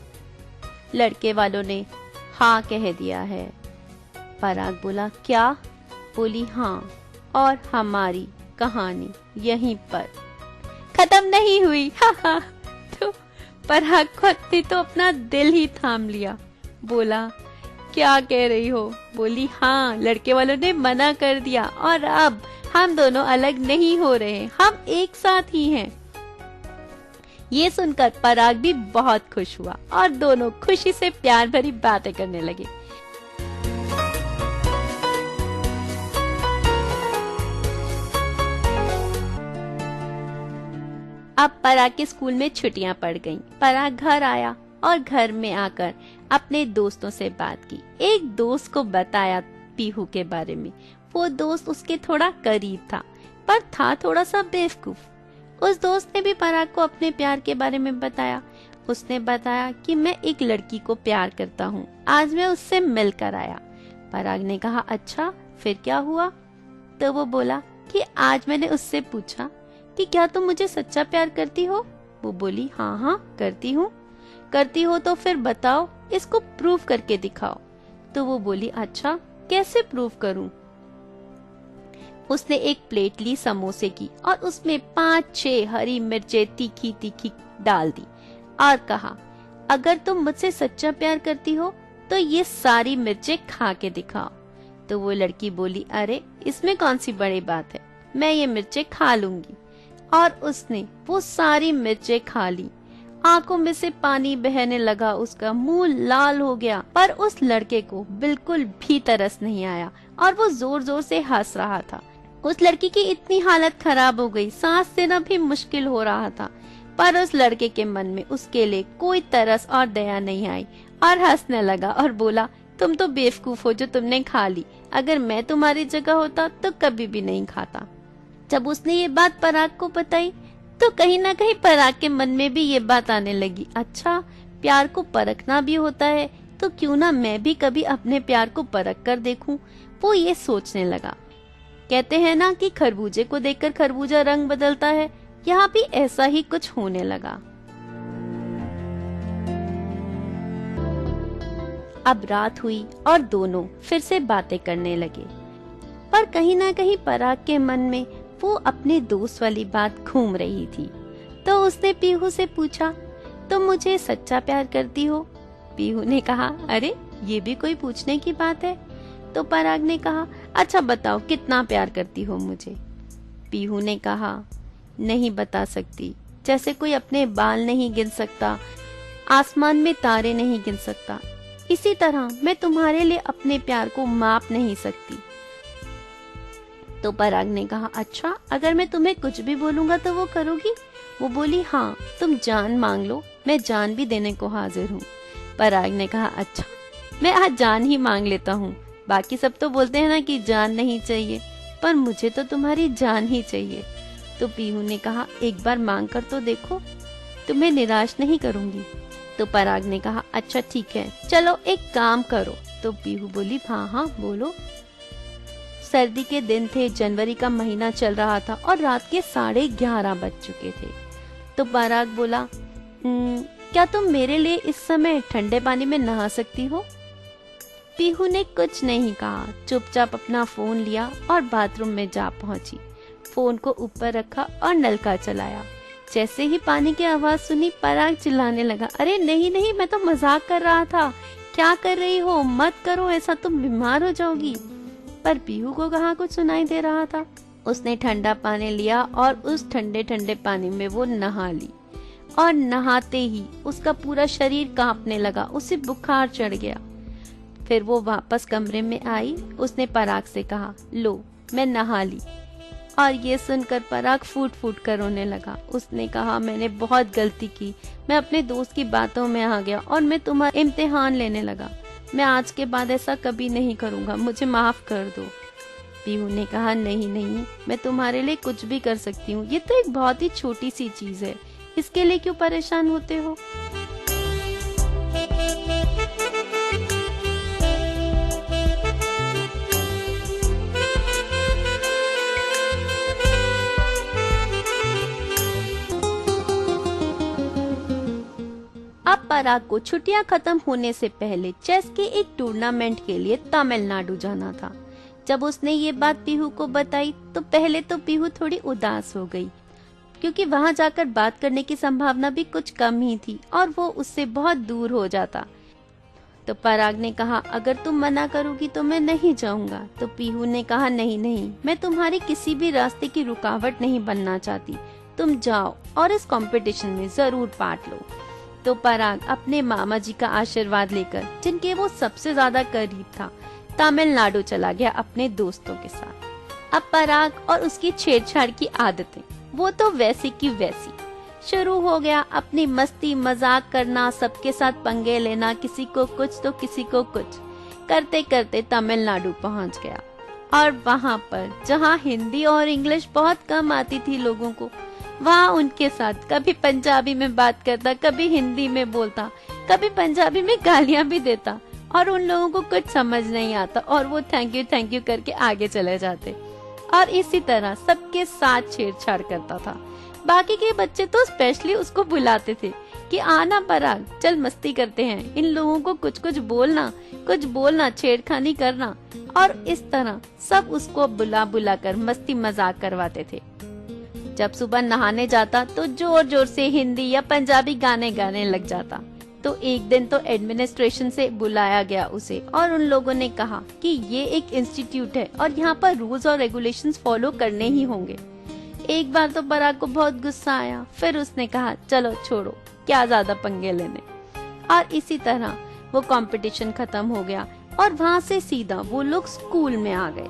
लड़के वालों ने हाँ कह दिया है। पराग बोला, क्या? बोली, हाँ, और हमारी कहानी यहीं पर खत्म नहीं हुई। तो पराग ने तो अपना दिल ही थाम लिया। बोला, क्या कह रही हो? बोली, हाँ, लड़के वालों ने मना कर दिया और अब हम दोनों अलग नहीं हो रहे, हम एक साथ ही हैं। ये सुनकर पराग भी बहुत खुश हुआ और दोनों खुशी से प्यार भरी बातें करने लगे। अब पराग के स्कूल में छुट्टियां पड़ गईं। पराग घर आया और घर में आकर अपने दोस्तों से बात की। एक दोस्त को बताया पीहू के बारे में। वो दोस्त उसके थोड़ा करीब था, पर था थोड़ा सा बेवकूफ। उस दोस्त ने भी पराग को अपने प्यार के बारे में बताया। उसने बताया कि मैं एक लड़की को प्यार करता हूँ, आज मैं उससे मिलकर आया। पराग ने कहा, अच्छा, फिर क्या हुआ? तो वो बोला कि आज मैंने उससे पूछा कि क्या तुम मुझे सच्चा प्यार करती हो? वो बोली, हाँ हाँ करती हूँ। करती हो तो फिर बताओ, इसको प्रूव करके दिखाओ। तो वो बोली, अच्छा, कैसे प्रूव करूं? उसने एक प्लेट ली समोसे की और उसमें 5-6 हरी मिर्चें तीखी तीखी डाल दी और कहा, अगर तुम मुझसे सच्चा प्यार करती हो तो ये सारी मिर्चें खा के दिखाओ। तो वो लड़की बोली, अरे इसमें कौन सी बड़ी बात है, मैं ये मिर्चें खा लूंगी। और उसने वो सारी मिर्चें खा ली। आंखों में से पानी बहने लगा, उसका मुंह लाल हो गया, पर उस लड़के को बिल्कुल भी तरस नहीं आया और वो जोर जोर से हंस रहा था। उस लड़की की इतनी हालत खराब हो गई, सांस लेना भी मुश्किल हो रहा था, पर उस लड़के के मन में उसके लिए कोई तरस और दया नहीं आई और हंसने लगा और बोला, तुम तो बेवकूफ हो जो तुमने खा ली, अगर मैं तुम्हारी जगह होता तो कभी भी नहीं खाता। जब उसने ये बात पराग को बताई तो कहीं ना कहीं पराग के मन में भी ये बात आने लगी, अच्छा, प्यार को परखना भी होता है, तो क्यों ना मैं भी कभी अपने प्यार को परख कर देखूं। वो ये सोचने लगा। कहते हैं ना कि खरबूजे को देखकर खरबूजा रंग बदलता है, यहाँ भी ऐसा ही कुछ होने लगा। अब रात हुई और दोनों फिर से बातें करने लगे, पर कहीं ना कहीं पराग के मन में वो अपने दोस्त वाली बात घूम रही थी। तो उसने पीहू से पूछा, तुम मुझे सच्चा प्यार करती हो? पीहू ने कहा, अरे ये भी कोई पूछने की बात है? तो पराग ने कहा, अच्छा बताओ कितना प्यार करती हो मुझे? पीहू ने कहा, नहीं बता सकती, जैसे कोई अपने बाल नहीं गिन सकता, आसमान में तारे नहीं गिन सकता, इसी तरह मैं तुम्हारे लिए अपने प्यार को माप नहीं सकती। तो पराग ने कहा, अच्छा, अगर मैं तुम्हें कुछ भी बोलूंगा तो वो करोगी? वो बोली, हाँ, तुम जान मांग लो, मैं जान भी देने को हाजिर हूँ। पराग ने कहा, अच्छा, मैं आज जान ही मांग लेता हूँ। बाकी सब तो बोलते हैं ना कि जान नहीं चाहिए, पर मुझे तो तुम्हारी जान ही चाहिए। तो पीहू ने कहा, एक बार मांग कर तो देखो, तुम्हें निराश नहीं करूंगी। तो पराग ने कहा, अच्छा ठीक है, चलो एक काम करो। तो पीहू बोली, हाँ हाँ बोलो। सर्दी के दिन थे, जनवरी का महीना चल रहा था और रात के 11:30 बज चुके थे। तो पराग बोला, क्या तुम मेरे लिए इस समय ठंडे पानी में नहा सकती हो? पीहू ने कुछ नहीं कहा, चुपचाप अपना फोन लिया और बाथरूम में जा पहुंची। फोन को ऊपर रखा और नलका चलाया। जैसे ही पानी की आवाज सुनी, पराग चिल्लाने लगा, अरे नहीं नहीं, मैं तो मजाक कर रहा था, क्या कर रही हो, मत करो ऐसा, तुम बीमार हो जाओगी। पर पीहू को कहाँ कुछ सुनाई दे रहा था। उसने ठंडा पानी लिया और उस ठंडे ठंडे पानी में वो नहा ली और नहाते ही उसका पूरा शरीर कांपने लगा, उसे बुखार चढ़ गया। फिर वो वापस कमरे में आई, उसने पराग से कहा, लो मैं नहा ली। और ये सुनकर पराग फूट फूट कर रोने लगा। उसने कहा, मैंने बहुत गलती की, मैं अपने दोस्त की बातों में आ गया और मैं तुम्हारा इम्तिहान लेने लगा। मैं आज के बाद ऐसा कभी नहीं करूँगा, मुझे माफ कर दो। पीहू ने कहा, नहीं नहीं, मैं तुम्हारे लिए कुछ भी कर सकती हूँ, ये तो एक बहुत ही छोटी सी चीज है, इसके लिए क्यों परेशान होते हो? अब पराग को छुट्टियां खत्म होने से पहले चेस के एक टूर्नामेंट के लिए तमिलनाडु जाना था। जब उसने ये बात पीहू को बताई तो पहले तो पीहू थोड़ी उदास हो गई, क्योंकि वहाँ जाकर बात करने की संभावना भी कुछ कम ही थी और वो उससे बहुत दूर हो जाता। तो पराग ने कहा, अगर तुम मना करोगी तो मैं नहीं जाऊंगा। तो पीहू ने कहा, नहीं नहीं, मैं तुम्हारी किसी भी रास्ते की रुकावट नहीं बनना चाहती, तुम जाओ और इस कंपटीशन में जरूर पार्ट लो। तो पराग अपने मामा जी का आशीर्वाद लेकर, जिनके वो सबसे ज्यादा करीब था, तमिलनाडु चला गया अपने दोस्तों के साथ। अब पराग और उसकी छेड़छाड़ की आदतें वो तो वैसी की वैसी शुरू हो गया। अपनी मस्ती मजाक करना, सबके साथ पंगे लेना, किसी को कुछ तो किसी को कुछ, करते करते तमिलनाडु पहुंच गया। और वहाँ पर जहाँ हिंदी और इंग्लिश बहुत कम आती थी लोगों को, वहाँ उनके साथ कभी पंजाबी में बात करता, कभी हिंदी में बोलता, कभी पंजाबी में गालियां भी देता और उन लोगों को कुछ समझ नहीं आता और वो थैंक यू करके आगे चले जाते। और इसी तरह सबके साथ छेड़छाड़ करता था। बाकी के बच्चे तो स्पेशली उसको बुलाते थे कि आना पराग, चल मस्ती करते हैं, इन लोगों को कुछ कुछ बोलना, छेड़खानी करना। और इस तरह सब उसको बुला बुला कर मस्ती मजाक करवाते थे। जब सुबह नहाने जाता तो जोर जोर से हिंदी या पंजाबी गाने गाने लग जाता। तो एक दिन तो एडमिनिस्ट्रेशन से बुलाया गया उसे और उन लोगों ने कहा कि ये एक इंस्टीट्यूट है और यहाँ पर रूल्स और रेगुलेशंस फॉलो करने ही होंगे। एक बार तो पराग को बहुत गुस्सा आया, फिर उसने कहा, चलो छोड़ो, क्या ज्यादा पंगे लेने। और इसी तरह वो कंपटीशन खत्म हो गया और वहाँ से सीधा वो लोग स्कूल में आ गए।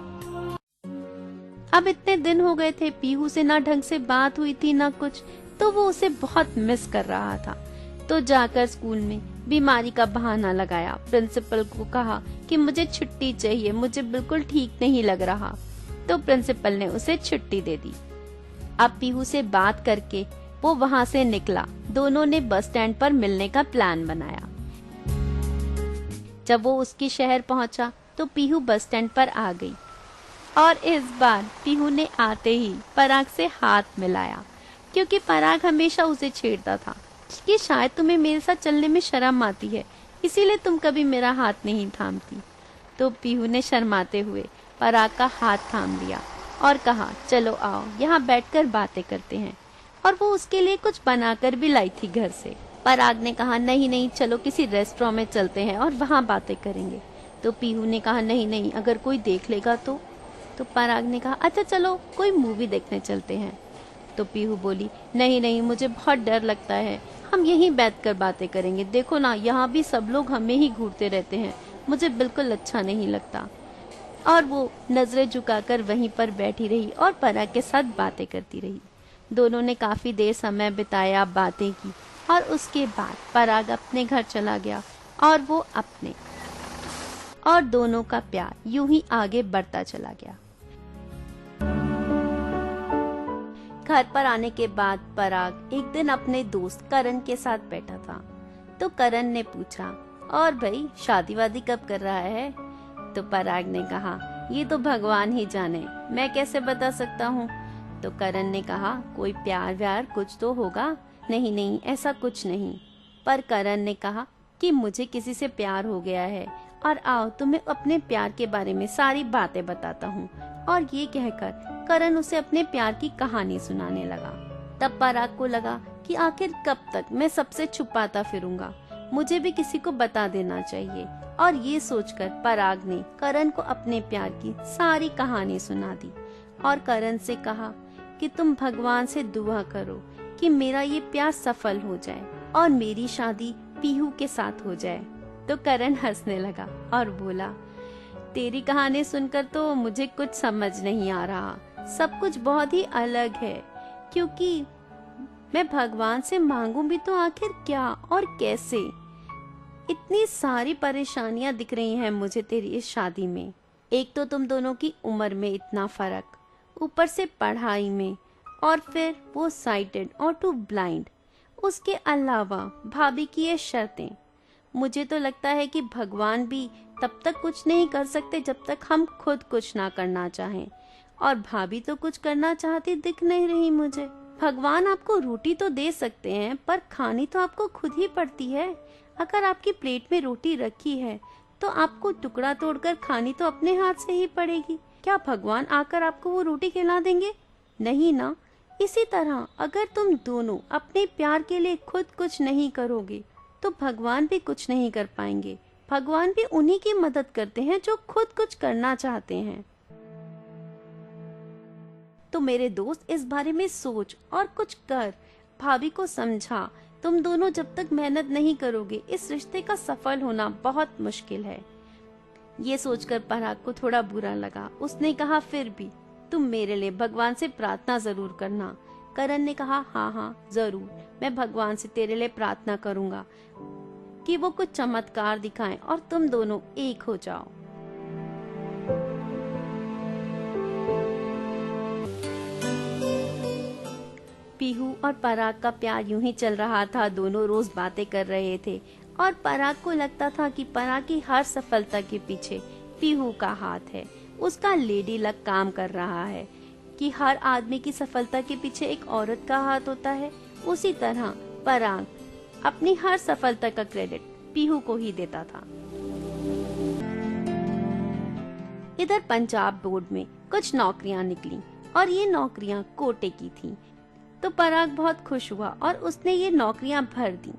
अब इतने दिन हो गए थे, पीहू से ना ढंग से बात हुई थी ना कुछ, तो वो उसे बहुत मिस कर रहा था। तो जाकर स्कूल में बीमारी का बहाना लगाया, प्रिंसिपल को कहा कि मुझे छुट्टी चाहिए, मुझे बिल्कुल ठीक नहीं लग रहा। तो प्रिंसिपल ने उसे छुट्टी दे दी। अब पीहू से बात करके वो वहाँ से निकला। दोनों ने बस स्टैंड पर मिलने का प्लान बनाया। जब वो उसकी शहर पहुंचा तो पीहू बस स्टैंड पर आ गई और इस बार पीहू ने आते ही पराग से हाथ मिलाया, क्योंकि पराग हमेशा उसे छेड़ता था कि शायद तुम्हें मेरे साथ चलने में शर्म आती है, इसीलिए तुम कभी मेरा हाथ नहीं थामती। तो पीहू ने शर्माते हुए पराग का हाथ थाम लिया और कहा, चलो आओ यहाँ बैठकर बातें करते हैं। और वो उसके लिए कुछ बनाकर भी लाई थी घर से। पराग ने कहा, नहीं नहीं, चलो किसी रेस्टोरेंट में चलते हैं और वहाँ बातें करेंगे। तो पीहू ने कहा, नहीं नहीं, अगर कोई देख लेगा तो पराग ने कहा, अच्छा चलो कोई मूवी देखने चलते हैं। तो पीहू बोली, नहीं नहीं, मुझे बहुत डर लगता है, हम यहीं बैठकर बातें करेंगे, देखो ना यहाँ भी सब लोग हमें ही घूरते रहते हैं, मुझे बिल्कुल अच्छा नहीं लगता। और वो नजरें झुकाकर वहीं पर बैठी रही और पराग के साथ बातें करती रही। दोनों ने काफी देर समय बिताया, बातें की और उसके बाद पराग अपने घर चला गया और वो अपने, और दोनों का प्यार यूं ही आगे बढ़ता चला गया। घर पर आने के बाद पराग एक दिन अपने दोस्त करण के साथ बैठा था। तो करण ने पूछा, और भाई शादी वादी कब कर रहा है? तो पराग ने कहा, ये तो भगवान ही जाने, मैं कैसे बता सकता हूँ। तो करण ने कहा, कोई प्यार व्यार कुछ तो होगा। नहीं नहीं, ऐसा कुछ नहीं। पर करण ने कहा कि मुझे किसी से प्यार हो गया है और आओ तुम्हें अपने प्यार के बारे में सारी बातें बताता हूँ। और ये कहकर करण उसे अपने प्यार की कहानी सुनाने लगा। तब पराग को लगा कि आखिर कब तक मैं सबसे छुपाता फिरूंगा, मुझे भी किसी को बता देना चाहिए। और ये सोचकर पराग ने करण को अपने प्यार की सारी कहानी सुना दी और करण से कहा कि तुम भगवान से दुआ करो कि मेरा ये प्यार सफल हो जाए और मेरी शादी पीहू के साथ हो जाए। तो करण हंसने लगा और बोला, तेरी कहानी सुनकर तो मुझे कुछ समझ नहीं आ रहा, सब कुछ बहुत ही अलग है, क्योंकि मैं भगवान से मांगूं भी तो आखिर क्या और कैसे? इतनी सारी परेशानियां दिख रही हैं मुझे तेरी इस शादी में। एक तो तुम दोनों की उम्र में इतना फर्क, ऊपर से पढ़ाई में, और फिर वो साइटेड और टू ब्लाइंड। उसके अलावा भाभी की ये शर्तें। मुझे तो लगता है कि भगवान भी तब तक कुछ नहीं कर सकते जब तक हम खुद कुछ ना करना चाहें, और भाभी तो कुछ करना चाहती दिख नहीं रही मुझे। भगवान आपको रोटी तो दे सकते हैं, पर खानी तो आपको खुद ही पड़ती है। अगर आपकी प्लेट में रोटी रखी है तो आपको टुकड़ा तोड़कर खानी तो अपने हाथ से ही पड़ेगी। क्या भगवान आकर आपको वो रोटी खिला देंगे? नहीं ना, इसी तरह अगर तुम दोनों अपने प्यार के लिए खुद कुछ नहीं करोगे तो भगवान भी कुछ नहीं कर पाएंगे। भगवान भी उन्हीं की मदद करते हैं जो खुद कुछ करना चाहते हैं। तो मेरे दोस्त, इस बारे में सोच और कुछ कर। भाभी को समझा, तुम दोनों जब तक मेहनत नहीं करोगे इस रिश्ते का सफल होना बहुत मुश्किल है। ये सोचकर पराग को थोड़ा बुरा लगा। उसने कहा, फिर भी तुम मेरे लिए भगवान से प्रार्थना जरूर करना। करण ने कहा, हाँ जरूर, मैं भगवान से तेरे लिए प्रार्थना करूंगा कि वो कुछ चमत्कार दिखाएं और तुम दोनों एक हो जाओ। पीहू और पराग का प्यार यूं ही चल रहा था। दोनों रोज बातें कर रहे थे और पराग को लगता था कि पराग की हर सफलता के पीछे पीहू का हाथ है। उसका लेडी लक काम कर रहा है कि हर आदमी की सफलता के पीछे एक औरत का हाथ होता है। उसी तरह पराग अपनी हर सफलता का क्रेडिट पीहू को ही देता था। इधर पंजाब बोर्ड में कुछ नौकरियां निकली और ये नौकरियां कोटे की थीं। तो पराग बहुत खुश हुआ और उसने ये नौकरियां भर दी।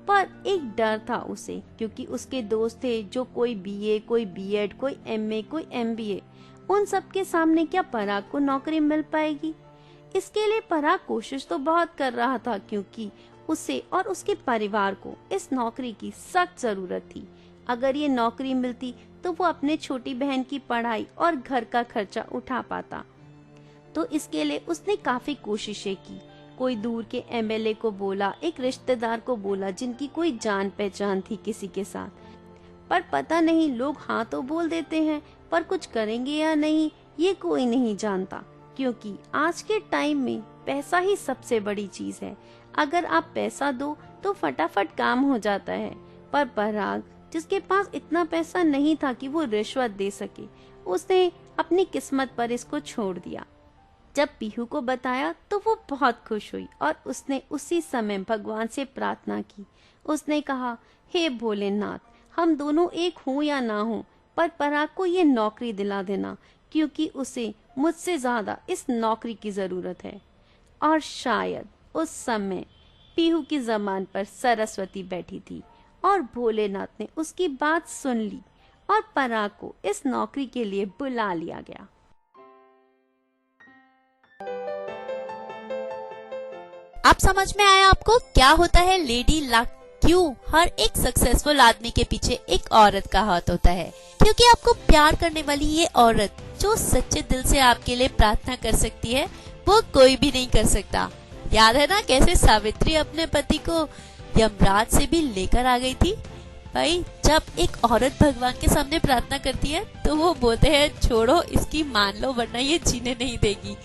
पर एक डर था उसे, क्योंकि उसके दोस्त थे जो कोई बीए, कोई बीएड, कोई एमए, कोई एमबीए। उन सब के सामने क्या पराग को नौकरी मिल पाएगी? इसके लिए पराग कोशिश तो बहुत कर रहा था, क्योंकि उसे और उसके परिवार को इस नौकरी की सख्त जरूरत थी। अगर ये नौकरी मिलती तो वो अपने छोटी बहन की पढ़ाई और घर का खर्चा उठा पाता। तो इसके लिए उसने काफी कोशिशें की। कोई दूर के एमएलए को बोला, एक रिश्तेदार को बोला जिनकी कोई जान पहचान थी किसी के साथ। पर पता नहीं, लोग हाँ तो बोल देते हैं पर कुछ करेंगे या नहीं ये कोई नहीं जानता, क्योंकि आज के टाइम में पैसा ही सबसे बड़ी चीज है। अगर आप पैसा दो तो फटाफट काम हो जाता है। पर पराग, जिसके पास इतना पैसा नहीं था कि वो रिश्वत दे सके, उसने अपनी किस्मत पर इसको छोड़ दिया। जब पीहू को बताया तो वो बहुत खुश हुई और उसने उसी समय भगवान से प्रार्थना की। उसने कहा, हे भोलेनाथ, हम दोनों एक हों या ना हों, पर पराग को ये नौकरी दिला देना, क्योंकि उसे मुझसे ज्यादा इस नौकरी की जरूरत है। और शायद उस समय पीहू की जबान पर सरस्वती बैठी थी और भोलेनाथ ने उसकी बात सुन ली और पराग को इस नौकरी के लिए बुला लिया गया। अब समझ में आया आपको क्या होता है लेडी लक? क्यों हर एक सक्सेसफुल आदमी के पीछे एक औरत का हाथ होता है? क्योंकि आपको प्यार करने वाली ये औरत जो सच्चे दिल से आपके लिए प्रार्थना कर सकती है, वो कोई भी नहीं कर सकता। याद है ना कैसे सावित्री अपने पति को यमराज से भी लेकर आ गई थी? भाई, जब एक औरत भगवान के सामने प्रार्थना करती है तो वो बोलते हैं, छोड़ो इसकी, मान लो वरना ये जीने नहीं देगी।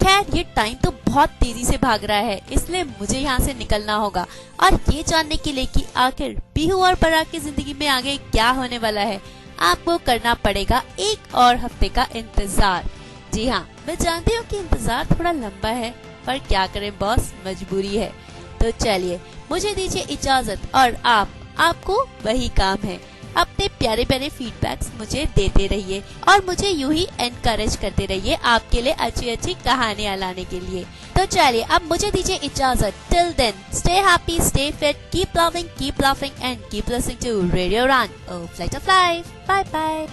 खैर, ये टाइम तो बहुत तेजी से भाग रहा है, इसलिए मुझे यहाँ से निकलना होगा। और ये जानने के लिए कि आखिर पीहू और पराग की जिंदगी में आगे क्या होने वाला है, आपको करना पड़ेगा एक और हफ्ते का इंतजार। जी हाँ, मैं जानती हूँ कि इंतजार थोड़ा लंबा है, पर क्या करें बॉस, मजबूरी है। तो चलिए, मुझे दीजिए इजाजत और आपको वही काम है, अपने प्यारे प्यारे फीडबैक्स मुझे देते रहिए और मुझे यूं ही एनकरेज करते रहिए आपके लिए अच्छी अच्छी कहानियां लाने के लिए। तो चलिए, अब मुझे दीजिए इजाजत। Till then, stay happy, stay fit, keep loving, keep laughing and keep listening to radio Udaan, a flight of life. Bye bye.